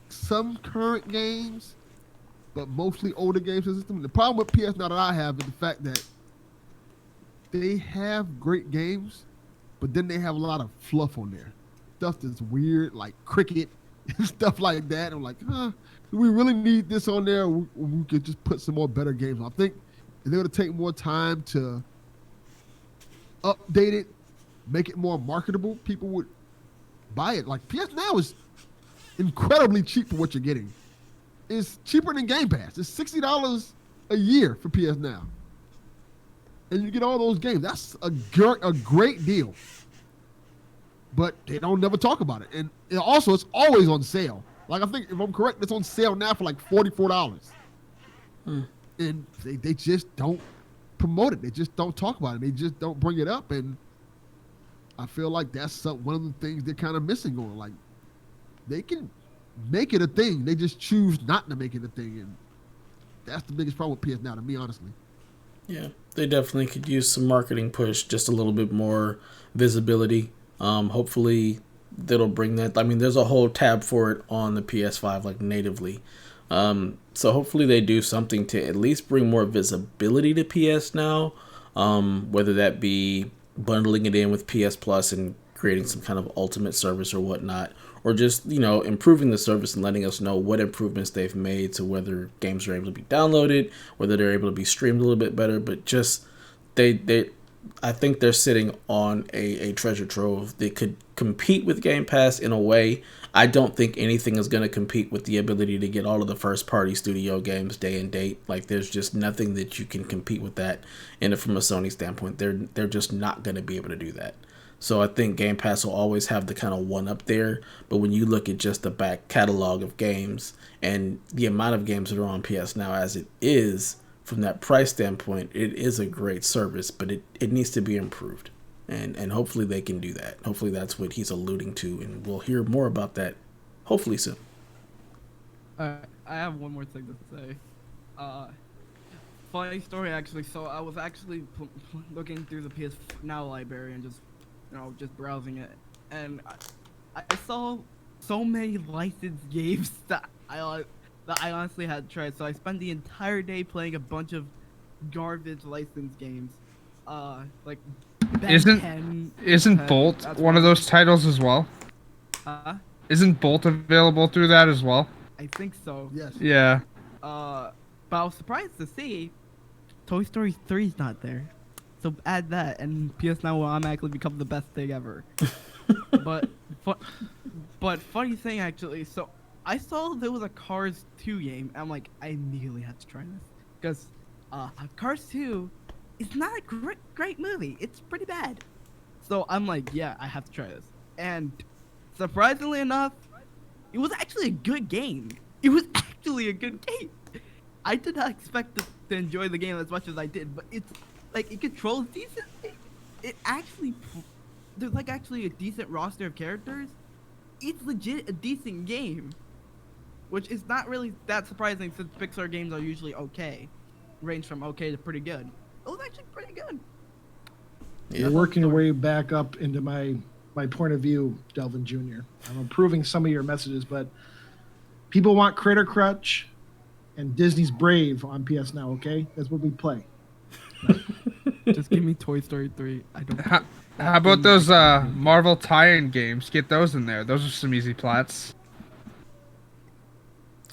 some current games, but mostly older games to the system. The problem with PS Now that I have is the fact that they have great games, but then they have a lot of fluff on there. Stuff that's weird, like cricket, stuff like that. I'm like, do we really need this on there? We could just put some more better games on. I think if they were to take more time to update it, make it more marketable, people would buy it. Like PS Now is incredibly cheap for what you're getting. It's cheaper than Game Pass. It's $60 a year for PS Now, and you get all those games. That's a great deal. But they don't never talk about it, and also it's always on sale. Like I think if I'm correct, it's on sale now for like $44. And they just don't promote it. They just don't talk about it. They just don't bring it up, and I feel like that's one of the things they're kind of missing on. Like they can make it a thing, they just choose not to make it a thing, and that's the biggest problem with PS Now to me, honestly. Yeah, they definitely could use some marketing push, just a little bit more visibility. Hopefully that'll bring that. I mean, there's a whole tab for it on the PS5, like natively. So hopefully they do something to at least bring more visibility to PS Now, whether that be bundling it in with PS Plus and creating some kind of ultimate service or whatnot, or just, improving the service and letting us know what improvements they've made to whether games are able to be downloaded, whether they're able to be streamed a little bit better. But just I think they're sitting on a treasure trove. They could compete with Game Pass in a way. I don't think anything is going to compete with the ability to get all of the first-party studio games day and date. Like, there's just nothing that you can compete with that. And from a Sony standpoint, they're just not going to be able to do that. So I think Game Pass will always have the kind of one up there. But when you look at just the back catalog of games and the amount of games that are on PS Now as it is, from that price standpoint, it is a great service, but it needs to be improved. And hopefully they can do that. Hopefully that's what he's alluding to, and we'll hear more about that hopefully soon. I have one more thing to say. Funny story, actually. So I was actually looking through the PS Now library and just browsing it, and I saw so many licensed games that I honestly had tried. So I spent the entire day playing a bunch of garbage licensed games. Like Isn't Bolt one of those titles as well? Isn't Bolt available through that as well? I think so. Yes. Yeah. But I was surprised to see Toy Story 3 is not there. So add that, and PS Now will automatically become the best thing ever. But funny thing, actually, so I saw there was a Cars 2 game, and I'm like, I immediately have to try this. Because Cars 2 is not a great movie. It's pretty bad. So I'm like, yeah, I have to try this. And surprisingly enough, it was actually a good game. It was actually a good game. I did not expect to enjoy the game as much as I did, but it's like it controls decently. It actually, there's like actually a decent roster of characters. It's legit a decent game, which is not really that surprising since Pixar games are usually okay, range from okay to pretty good. It was actually pretty good. You're working your way back up into my point of view, Delvin Jr. I'm approving some of your messages, but people want Critter Crutch and Disney's Brave on PS Now, okay? That's what we play. Just give me Toy Story 3. I don't. How about those Marvel tie-in games? Get those in there. Those are some easy plots.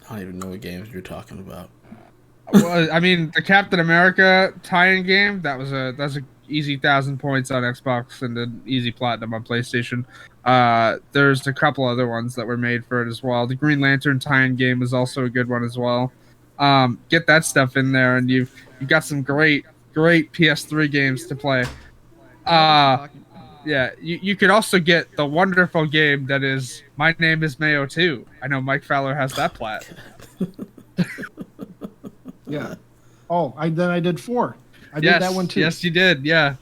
I don't even know what games you're talking about. Well, I mean, the Captain America tie-in game, that's a easy 1,000 points on Xbox and an easy platinum on PlayStation. There's a couple other ones that were made for it as well. The Green Lantern tie-in game is also a good one as well. Get that stuff in there, and you've got some great PS3 games to play. Yeah, you could also get the wonderful game that is My Name is Mayo 2. I know Mike Fowler has that plat. Yeah. Oh, I did 4. I did that one too. Yes, you did. Yeah.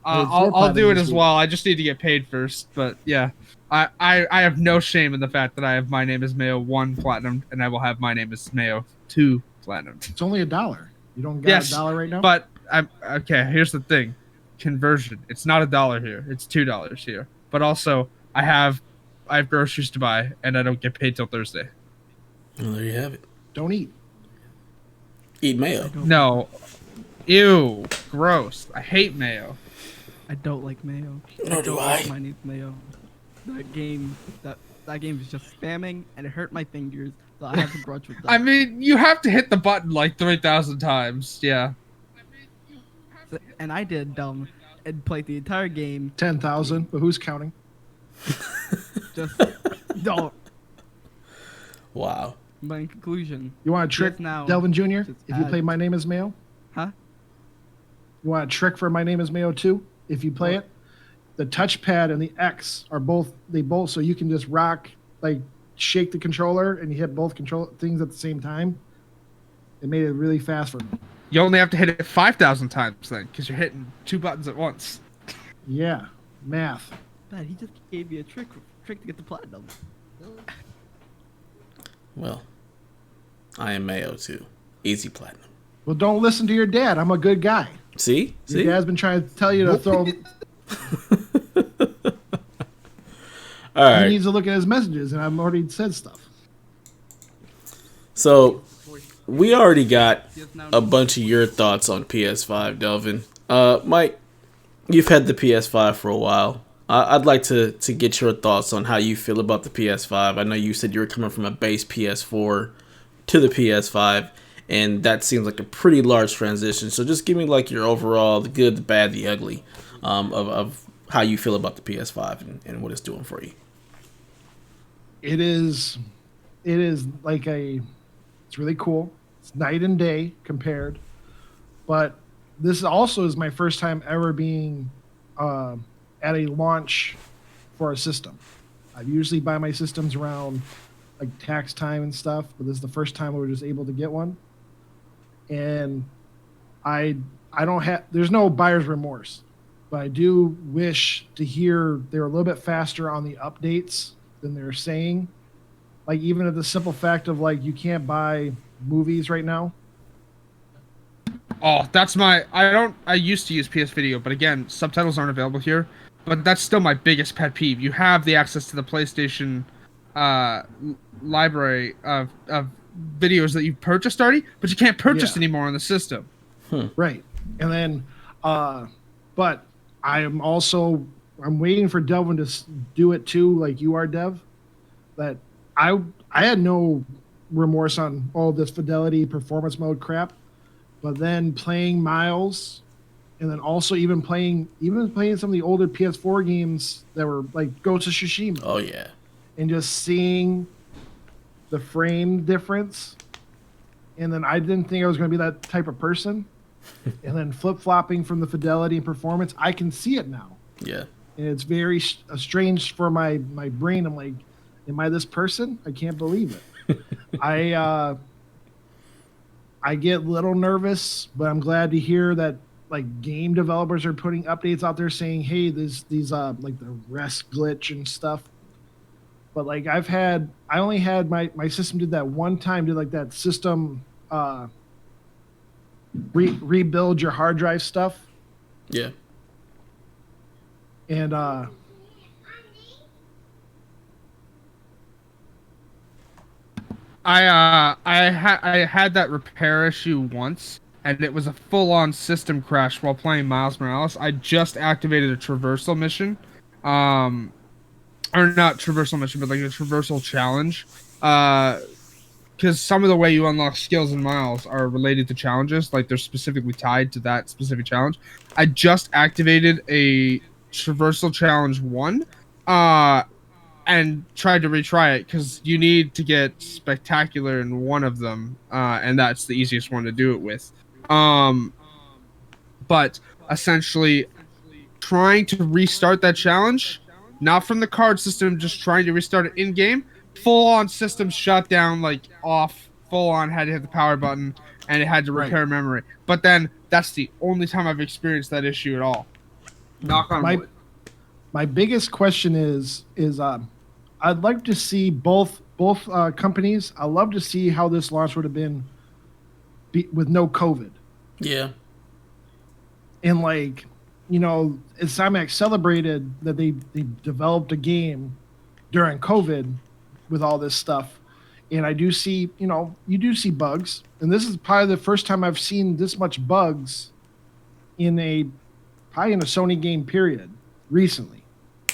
I'll do it as well. I just need to get paid first. But yeah, I have no shame in the fact that I have My Name is Mayo 1 platinum, and I will have My Name is Mayo 2 platinum. It's only $1. You don't got $1 right now. But I'm okay. Here's the thing: conversion. It's not $1 here. It's $2 here. But also, I have groceries to buy, and I don't get paid till Thursday. Well, there you have it. Don't eat. Eat mayo. No. Ew. gross. I hate mayo. I don't like mayo. Nor do don't I. like my needs mayo. That game is just spamming, and it hurt my fingers, so I have a grudge with that. I mean, you have to hit the button like 3,000 times. Yeah. And I did and played the entire game. 10,000, but who's counting? Just don't. Wow. But in conclusion, You want a trick, just now, Delvin Jr.? just If you add- play My Name Is Mayo? Huh? You want a trick for My Name Is Mayo 2? If you play it, the touchpad and the X are both so you can just shake the controller and you hit both control things at the same time. It made it really fast for me. You only have to hit it 5,000 times then, because you're hitting 2 buttons at once. Yeah, math. Man, he just gave me a trick to get the platinum. Well, I am Mayo too. Easy platinum. Well, don't listen to your dad. I'm a good guy. See? Your dad's been trying to tell you to throw. All He right. needs to look at his messages, and I've already said stuff. So we already got a bunch of your thoughts on PS5, Delvin. Mike, you've had the PS5 for a while. I'd like to get your thoughts on how you feel about the PS5. I know you said you were coming from a base PS4 to the PS5, and that seems like a pretty large transition. So just give me like your overall, the good, the bad, the ugly, of how you feel about the PS5 and what it's doing for you. It is like it's really cool. It's night and day compared, but this also is my first time ever being at a launch for a system. I usually buy my systems around like tax time and stuff, but this is the first time we were just able to get one. And I don't have, there's no buyer's remorse, but I do wish to hear they're a little bit faster on the updates than they're saying. Like even at the simple fact of like you can't buy movies right now. Oh, that's I used to use PS Video, but again, subtitles aren't available here. But that's still my biggest pet peeve. You have the access to the PlayStation library of videos that you've purchased already, but you can't purchase anymore on the system. Right. And then, but I'm waiting for Delvin to do it too, like you are, Dev. That I had no remorse on all this fidelity performance mode crap, but then playing Miles, and then also even playing some of the older PS4 games that were like Ghost of Tsushima. Oh yeah. And just seeing the frame difference, and then I didn't think I was going to be that type of person, and then flip-flopping from the fidelity and performance, I can see it now. Yeah. And it's very strange for my brain. I'm like, am I this person? I can't believe it. I get a little nervous, but I'm glad to hear that like game developers are putting updates out there saying, hey, these like the rest glitch and stuff. But like I only had my system did that one time, did like that system rebuild your hard drive stuff. Yeah. And I had that repair issue once, and it was a full-on system crash while playing Miles Morales. I just activated a traversal mission, or not traversal mission, but like a traversal challenge, because some of the way you unlock skills in Miles are related to challenges, like they're specifically tied to that specific challenge. I just activated a traversal challenge 1, and tried to retry it because you need to get spectacular in one of them, and that's the easiest one to do it with. But essentially, trying to restart that challenge, not from the card system, just trying to restart it in game, full on system shut down, like off, full on, had to hit the power button, and it had to repair memory. But then that's the only time I've experienced that issue at all. Knock on wood. My biggest question is I'd like to see both companies. I'd love to see how this launch would have been with no COVID. Yeah. And like, you know, Insomniac celebrated that they developed a game during COVID with all this stuff. And I do see, you know, you do see bugs. And this is probably the first time I've seen this much bugs probably in a Sony game period recently,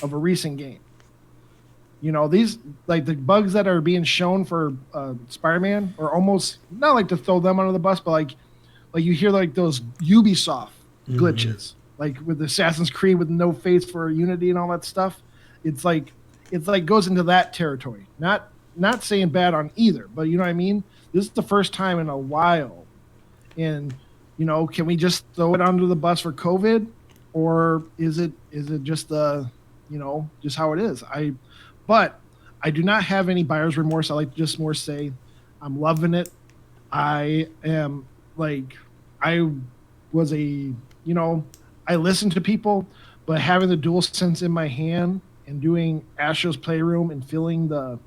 of a recent game. These, like, the bugs that are being shown for Spider-Man are almost not like to throw them under the bus, but like you hear like those Ubisoft glitches, like with Assassin's Creed with no face for Unity and all that stuff. It's like goes into that territory. Not saying bad on either, but you know what I mean? This is the first time in a while. And, can we just throw it under the bus for COVID? Or is it just just how it is? But I do not have any buyer's remorse. I like to just more say I'm loving it. I am like, I was I listened to people, but having the DualSense in my hand and doing Astro's Playroom and feeling the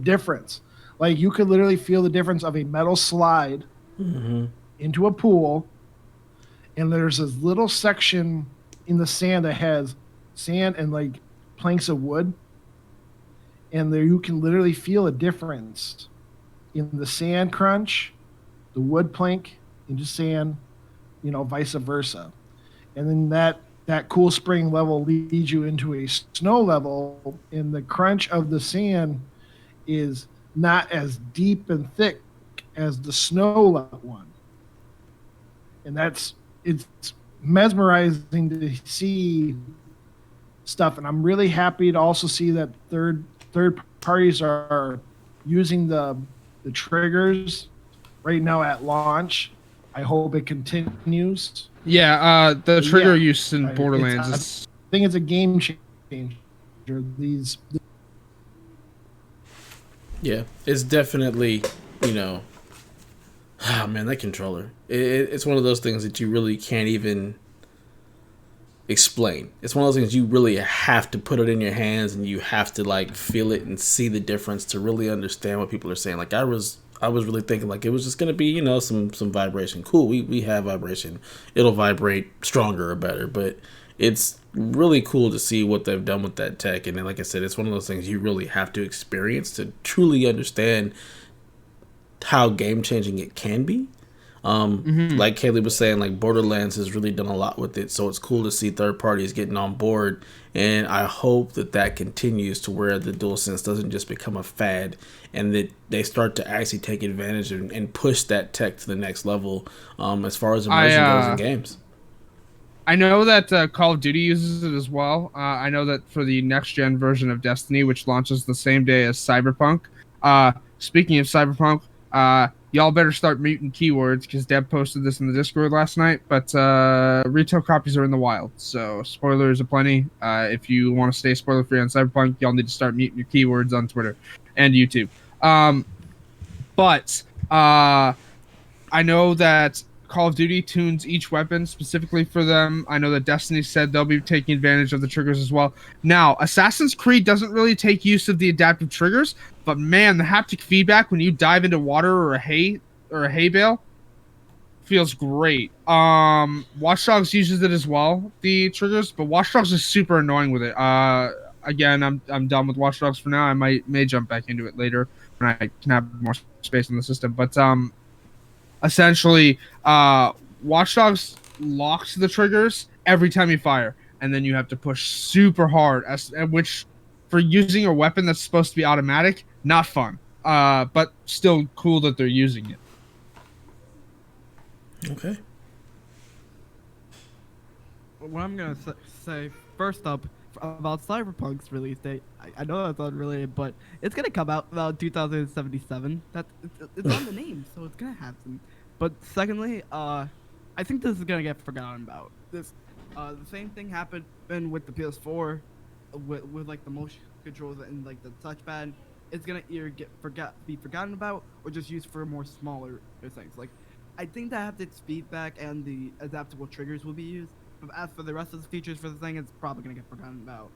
difference. Like, you could literally feel the difference of a metal slide into a pool, and there's this little section in the sand that has sand and like planks of wood, and there you can literally feel a difference in the sand crunch, the wood plank into sand, vice versa. And then that cool spring level leads you into a snow level, and the crunch of the sand is not as deep and thick as the snow one. And it's mesmerizing to see stuff. And I'm really happy to also see that third parties are using the triggers right now at launch. I hope it continues. Yeah, the trigger use in Borderlands is... I think it's a game changer. Yeah, it's definitely, man, that controller. It's one of those things that you really can't even explain. It's one of those things you really have to put it in your hands, and you have to like feel it and see the difference to really understand what people are saying. Like, I was really thinking like it was just gonna be, some vibration. Cool, we have vibration. It'll vibrate stronger or better, but it's really cool to see what they've done with that tech. And then, like I said, it's one of those things you really have to experience to truly understand how game changing it can be. Like Kaylee was saying, like Borderlands has really done a lot with it, so it's cool to see third parties getting on board, and I hope that continues to where the DualSense doesn't just become a fad, and that they start to actually take advantage and push that tech to the next level as far as immersion goes in games. I know that Call of Duty uses it as well. I know that for the next-gen version of Destiny, which launches the same day as Cyberpunk. Speaking of Cyberpunk, y'all better start muting keywords, because Deb posted this in the Discord last night, but retail copies are in the wild, so spoilers aplenty. If you want to stay spoiler-free on Cyberpunk, y'all need to start muting your keywords on Twitter and YouTube. But I know that Call of Duty tunes each weapon specifically for them. I know that Destiny said they'll be taking advantage of the triggers as well. Now, Assassin's Creed doesn't really take use of the adaptive triggers, but man, the haptic feedback when you dive into water or a hay bale feels great. Watch Dogs uses it as well, the triggers, but Watch Dogs is super annoying with it. Again, I'm done with Watch Dogs for now. I may jump back into it later when I can have more space in the system, but essentially, Watch Dogs locks the triggers every time you fire, and then you have to push super hard, which for using a weapon that's supposed to be automatic, not fun, but still cool that they're using it. Okay. What I'm gonna say first up about Cyberpunk's release date, I know that's unrelated, but it's gonna come out about 2077. It's on the name, so it's gonna have some. But secondly, I think this is gonna get forgotten about. The same thing happened with the PS4, with like the motion controls and like the touchpad. It's gonna either be forgotten about, or just used for more smaller things. Like, I think the haptic feedback and the adaptable triggers will be used. But as for the rest of the features for the thing, it's probably gonna get forgotten about.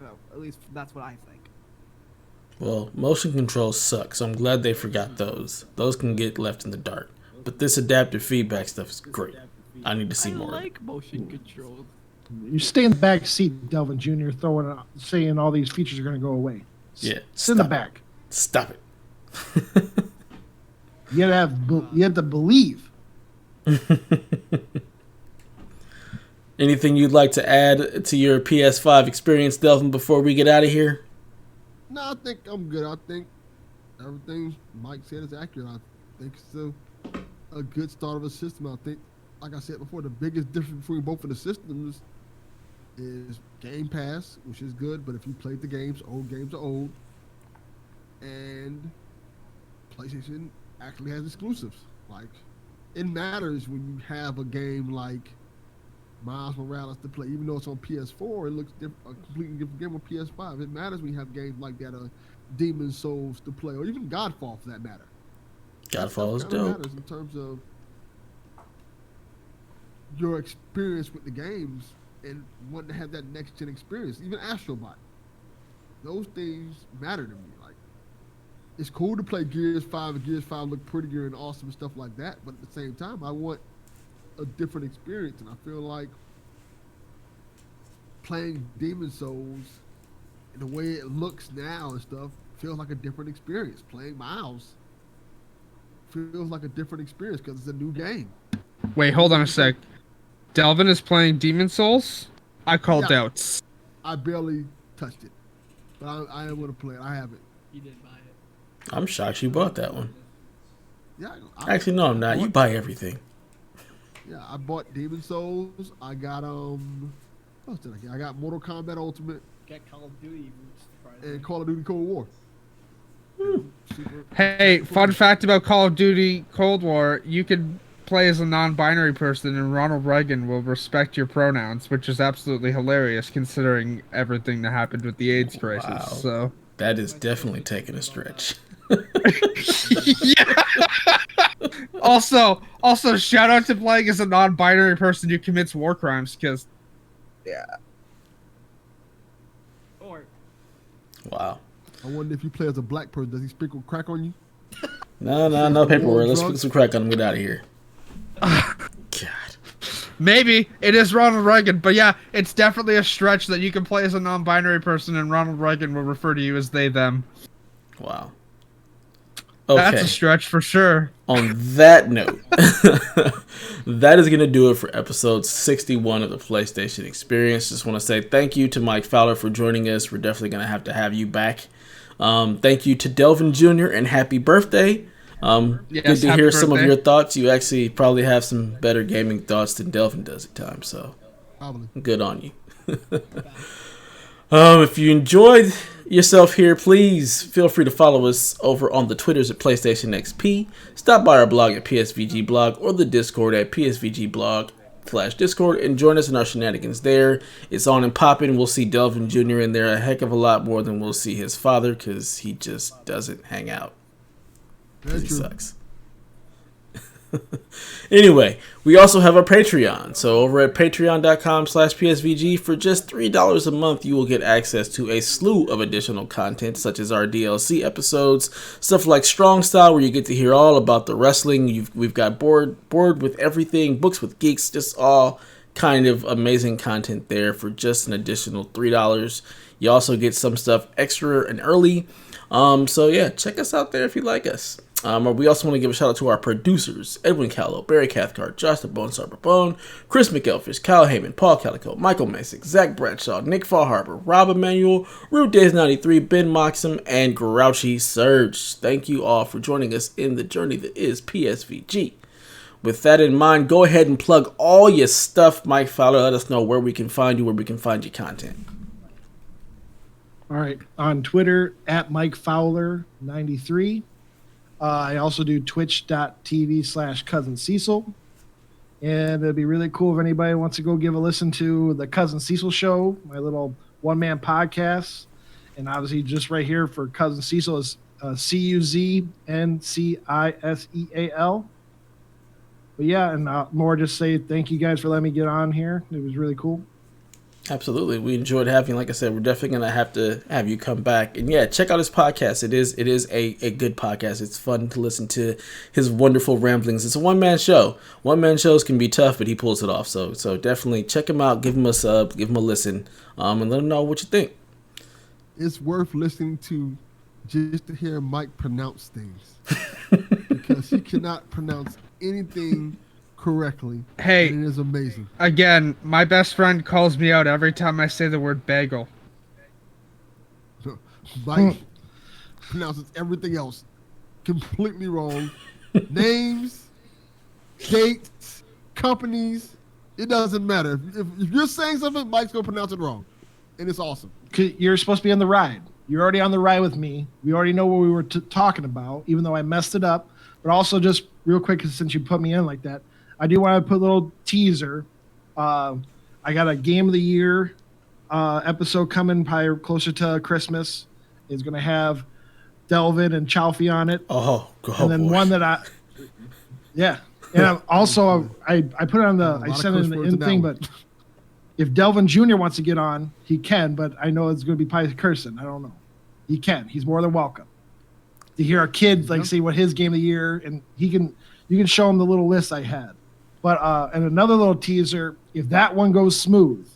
So at least that's what I think. Well, motion controls suck, so I'm glad they forgot those. Those can get left in the dark. But this adaptive feedback stuff is great. I need to see more. I like motion controls. You stay in the back seat, Delvin Jr., saying all these features are going to go away. Yeah. Sit in the back. Stop it. You have to believe. Anything you'd like to add to your PS5 experience, Delvin, before we get out of here? No, I think I'm good. I think everything Mike said is accurate. I think it's a good start of a system. I think, like I said before, the biggest difference between both of the systems is Game Pass, which is good, but if you played the games are old. And PlayStation actually has exclusives. Like, it matters when you have a game like Miles Morales to play. Even though it's on PS4, it looks a completely different game on PS5. It matters when you have games like that, Demon Souls to play, or even Godfall for that matter. Godfall is dope. Matters in terms of your experience with the games and wanting to have that next gen experience. Even Astrobot, those things matter to me. Like, it's cool to play Gears 5 and Gears 5 look prettier and awesome and stuff like that, but at the same time, I want a different experience, and I feel like playing Demon Souls and the way it looks now and stuff feels like a different experience. Playing Miles feels like a different experience because it's a new game. Wait, hold on a sec. Delvin is playing Demon Souls? I call doubts. I barely touched it, but I am going to play it. I haven't. You didn't buy it. I'm shocked you bought that one. Yeah. Actually, no, I'm not. You buy everything. Yeah, I bought Demon Souls. I got what else did I get? I got Mortal Kombat Ultimate Get Call of Duty. and Call of Duty Cold War. Hey, fun fact about Call of Duty Cold War, you can play as a non-binary person and Ronald Reagan will respect your pronouns, which is absolutely hilarious considering everything that happened with the AIDS crisis. Wow. So that is definitely taking a stretch. Yeah. Also, shout out to playing as a non-binary person who commits war crimes, because Or Wow. I wonder if you play as a black person, does he sprinkle crack on you? No paperwork. Let's put some crack on him. Get out of here. God. maybe it is Ronald Reagan, but yeah, it's definitely a stretch that you can play as a non-binary person and Ronald Reagan will refer to you as they, them. Wow. Okay. That's a stretch for sure. On that note, that is going to do it for episode 61 of the PlayStation Experience. Just want to say thank you to Mike Fowler for joining us. We're definitely going to have you back. Thank you to Delvin Jr. and happy birthday. Yes, good to hear some of birthday. your thoughts. You actually probably have some better gaming thoughts than Delvin does at times, so Probably. good on you. If you enjoyed yourself here, please feel free to follow us over on the Twitters at PlayStation XP. Stop by our blog at PSVG Blog or the Discord at PSVG Blog/Discord and join us in our shenanigans there. It's on and popping. We'll see Delvin Jr. in there a heck of a lot more than we'll see his father because he just doesn't hang out. He sucks. Anyway, we also have our Patreon. So over at patreon.com/PSVG, for just $3 a month, you will get access to a slew of additional content, such as our DLC episodes, stuff like Strong Style, where you get to hear all about the wrestling. We've got Board with Everything, Books with Geeks, just all kind of amazing content there for just an additional $3. You also get some stuff extra and early. So yeah, check us out there if you like us. We also want to give a shout out to our producers: Edwin Callow, Barry Cathcart, Josh the Bone Bone, Chris McElfish, Kyle Heyman, Paul Calico, Michael Masick, Zach Bradshaw, Nick Fallharber, Rob Emanuel, Rude Days 93, Ben Moxham, and Grouchy Surge. Thank you all for joining us in the journey that is PSVG. With that in mind, go ahead and plug all your stuff, Mike Fowler. Let us know where we can find you, where we can find your content. All right. On Twitter, at Mike Fowler93. I also do twitch.tv/Cousin Cecil. And it'd be really cool if anybody wants to go give a listen to the Cousin Cecil Show, my little one-man podcast. And obviously just right here for Cousin Cecil is CUZNCISEAL. But yeah, and more just say thank you guys for letting me get on here. It was really cool. Absolutely. We enjoyed having you. Like I said, we're definitely going to have you come back. And yeah, check out his podcast. It is a good podcast. It's fun to listen to his wonderful ramblings. It's a one-man show. One-man shows can be tough, but he pulls it off. So definitely check him out. Give him a sub. Give him a listen. And let him know what you think. It's worth listening to just to hear Mike pronounce things. Because he cannot pronounce anything correctly. Hey. And it is amazing. Again, my best friend calls me out every time I say the word bagel. Mike pronounces everything else completely wrong. Names, dates, companies, it doesn't matter. If you're saying something, Mike's going to pronounce it wrong. And it's awesome. You're supposed to be on the ride. You're already on the ride with me. We already know what we were talking about, even though I messed it up. But also, just real quick, since you put me in like that, I do want to put a little teaser. I got a Game of the Year episode coming probably closer to Christmas. It's going to have Delvin and Chalfie on it. And then one that and I put it on I sent it in the thing, but if Delvin Jr. wants to get on, he can, but I know it's going to be probably cursing. I don't know. He can. He's more than welcome to hear our kids say what his game of the year, and you can show him the little list I had. But and another little teaser, if that one goes smooth,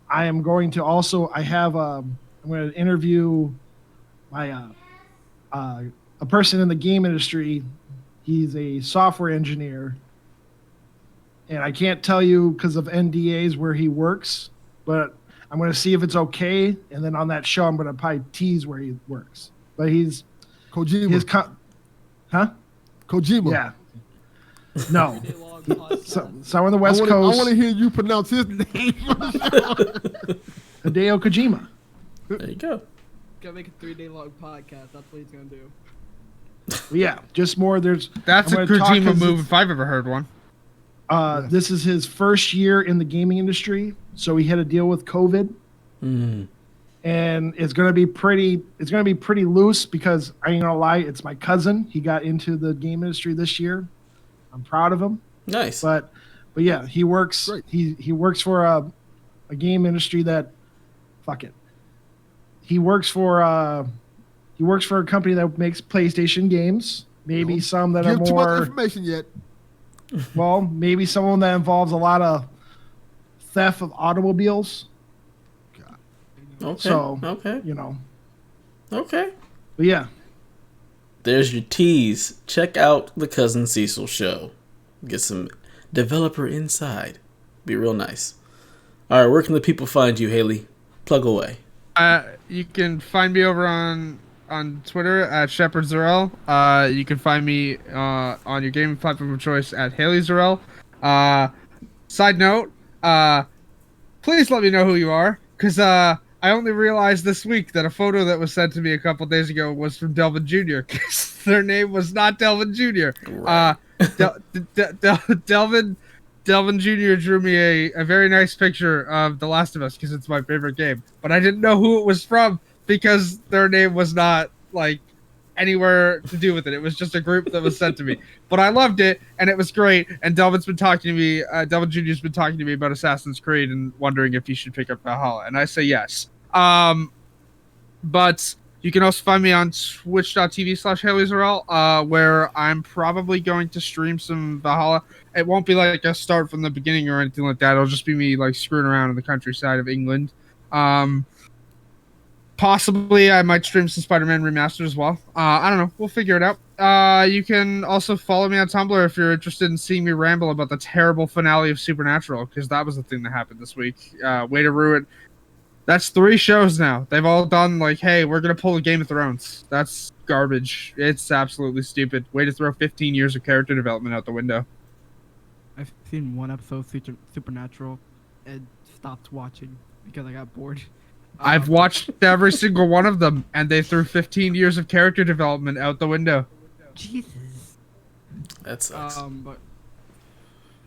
I am going to also I'm going to interview my a person in the game industry. He's a software engineer, and I can't tell you because of NDAs where he works, but I'm going to see if it's okay, and then on that show I'm going to probably tease where he works. But he's Kojima. Kojima. Yeah. No. So on the West Coast. I want to hear you pronounce his name. Hideo Kojima. There you go. Gonna make a 3-day long podcast. That's what he's gonna do. Yeah, just more. That's a Kojima move if I've ever heard one. This is his first year in the gaming industry, so he had to deal with COVID. Mm. And it's gonna be pretty loose because I ain't gonna lie, it's my cousin. He got into the game industry this year. I'm proud of him. Nice. But yeah, he works. Great. He works for a game industry that, fuck it. He works for a company that makes PlayStation games. Maybe some that are Give too much more information yet. well, maybe someone that involves a lot of theft of automobiles. Okay. So okay. Okay. But yeah. There's your tease. Check out the Cousin Cecil show. Get some developer inside. Be real nice. All right, where can the people find you, Haley? Plug away. You can find me over on Twitter at Shepard Zarel. You can find me on your gaming platform of choice at Haley Zarel. Side note, please let me know who you are, because I only realized this week that a photo that was sent to me a couple days ago was from Delvin Jr. because their name was not Delvin Jr. Right. Delvin Jr. drew me a very nice picture of The Last of Us because it's my favorite game. But I didn't know who it was from because their name was not, anywhere to do with it. It was just a group that was sent to me. But I loved it, and it was great. And Delvin's been talking to me, Delvin Jr.'s been talking to me about Assassin's Creed and wondering if he should pick up Valhalla. And I say yes. But you can also find me on twitch.tv/HaleyZarel, where I'm probably going to stream some Valhalla. It won't be like a start from the beginning or anything like that. It'll just be me screwing around in the countryside of England. Possibly I might stream some Spider-Man Remastered as well. I don't know. We'll figure it out. You can also follow me on Tumblr if you're interested in seeing me ramble about the terrible finale of Supernatural, because that was the thing that happened this week. Way to ruin. That's 3 shows now. They've all done hey, we're going to pull a Game of Thrones. That's garbage. It's absolutely stupid. Way to throw 15 years of character development out the window. I've seen one episode of Supernatural and stopped watching because I got bored. I've watched every single one of them, and they threw 15 years of character development out the window. Jesus. That sucks.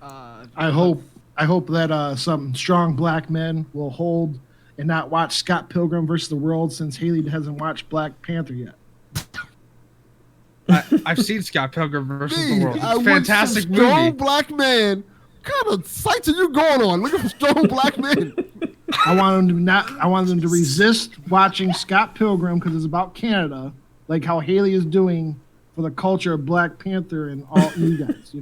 I hope that some strong black men will hold and not watch Scott Pilgrim versus the World, since Haley hasn't watched Black Panther yet. I've seen Scott Pilgrim versus the World. It's I a fantastic some strong movie. black man. What kind of sites are you going on? Looking for strong black men. I want them to resist watching Scott Pilgrim because it's about Canada, like how Haley is doing for the culture of Black Panther and all you guys,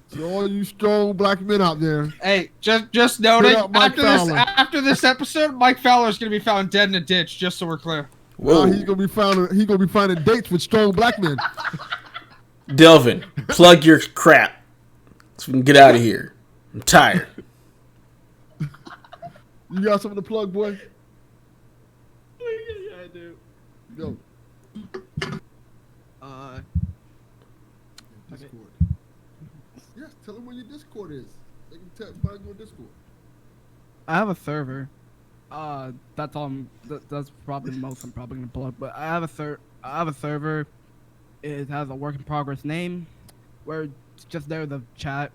So all you strong black men out there. Hey, just noting, Mike Fowler. after this episode, Mike Fowler is going to be found dead in a ditch, just so we're clear. Whoa. He's gonna be finding dates with strong black men. Delvin, plug your crap. so we can get out of here. I'm tired. You got something to plug, boy? Yeah, I do. Go. Discord. Yes, tell them where your Discord is. They can find you on Discord. I have a server. That's all. That's probably the most I'm probably gonna plug. But I have a server. It has a work in progress name, where it's just there to chat,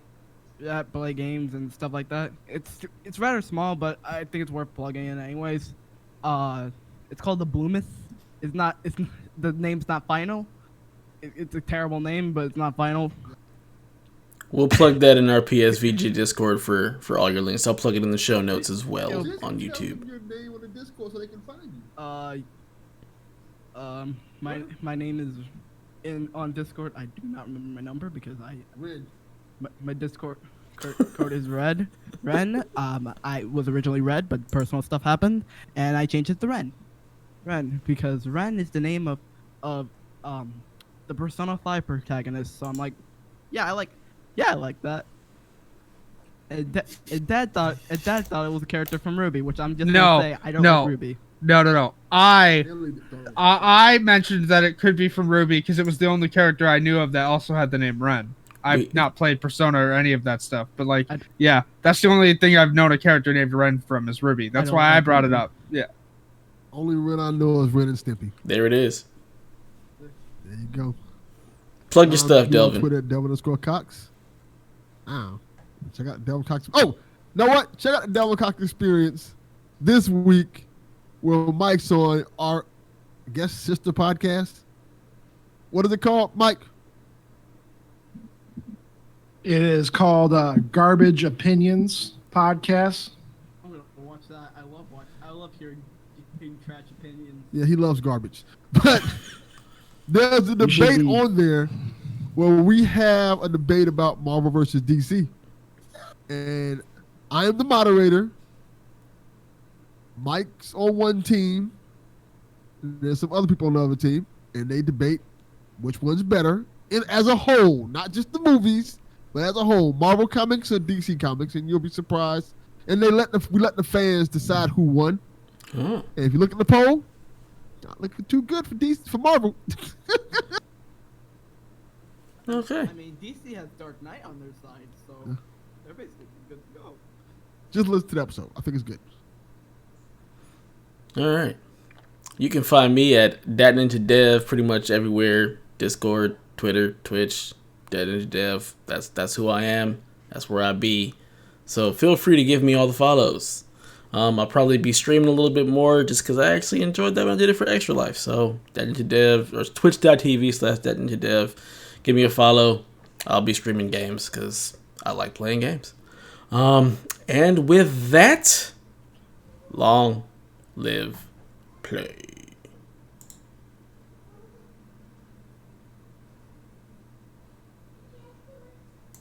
play games and stuff like that. It's rather small, but I think it's worth plugging in anyways. It's called the Bloomith. It's the name's not final. It's a terrible name, but it's not final. We'll plug that in our PSVG Discord for all your links. I'll plug it in the show notes as well on Just tell YouTube. them your name on the Discord so they can find you. My name is on Discord. I do not remember my number because Red. my Discord code is Ren. I was originally Red, but personal stuff happened, and I changed it to Ren. Ren, because Ren is the name of the Persona 5 protagonist. So I'm like, I like that. And Dad thought it was a character from Ruby, which I'm just gonna say I don't like Ruby. No. I mentioned that it could be from Ruby because it was the only character I knew of that also had the name Ren. I've not played Persona or any of that stuff, but that's the only thing I've known a character named Ren from is Ruby. That's why I brought it up. Yeah. Only Ren I know is Ren and Stimpy. There it is. There you go. Plug your stuff, Delvin. Twitter at Delvin_Cox. Check out Delvin Cox. Oh, you know what? Check out the Delvin Cox Experience this week where Mike's on our guest sister podcast. What is it called, Mike? It is called Garbage Opinions Podcast. I'm gonna watch that. I love hearing trash opinions. Yeah, he loves garbage. But there's a debate on there where we have a debate about Marvel versus DC. And I am the moderator. Mike's on one team. There's some other people on the other team. And they debate which one's better as a whole, not just the movies, but as a whole, Marvel Comics or DC Comics, and you'll be surprised. And we let the fans decide who won. And if you look at the poll, not looking too good for Marvel. Okay. I mean, DC has Dark Knight on their side, so they're basically good to go. Just listen to the episode. I think it's good. All right. You can find me at DatNinjaDev pretty much everywhere. Discord, Twitter, Twitch, DatNinjaDev. That's who I am. That's where I be. So feel free to give me all the follows. I'll probably be streaming a little bit more just because I actually enjoyed that when I did it for Extra Life. So DatNinjaDev or twitch.tv/DatNinjaDev. Give me a follow. I'll be streaming games because I like playing games. And with that, long live play.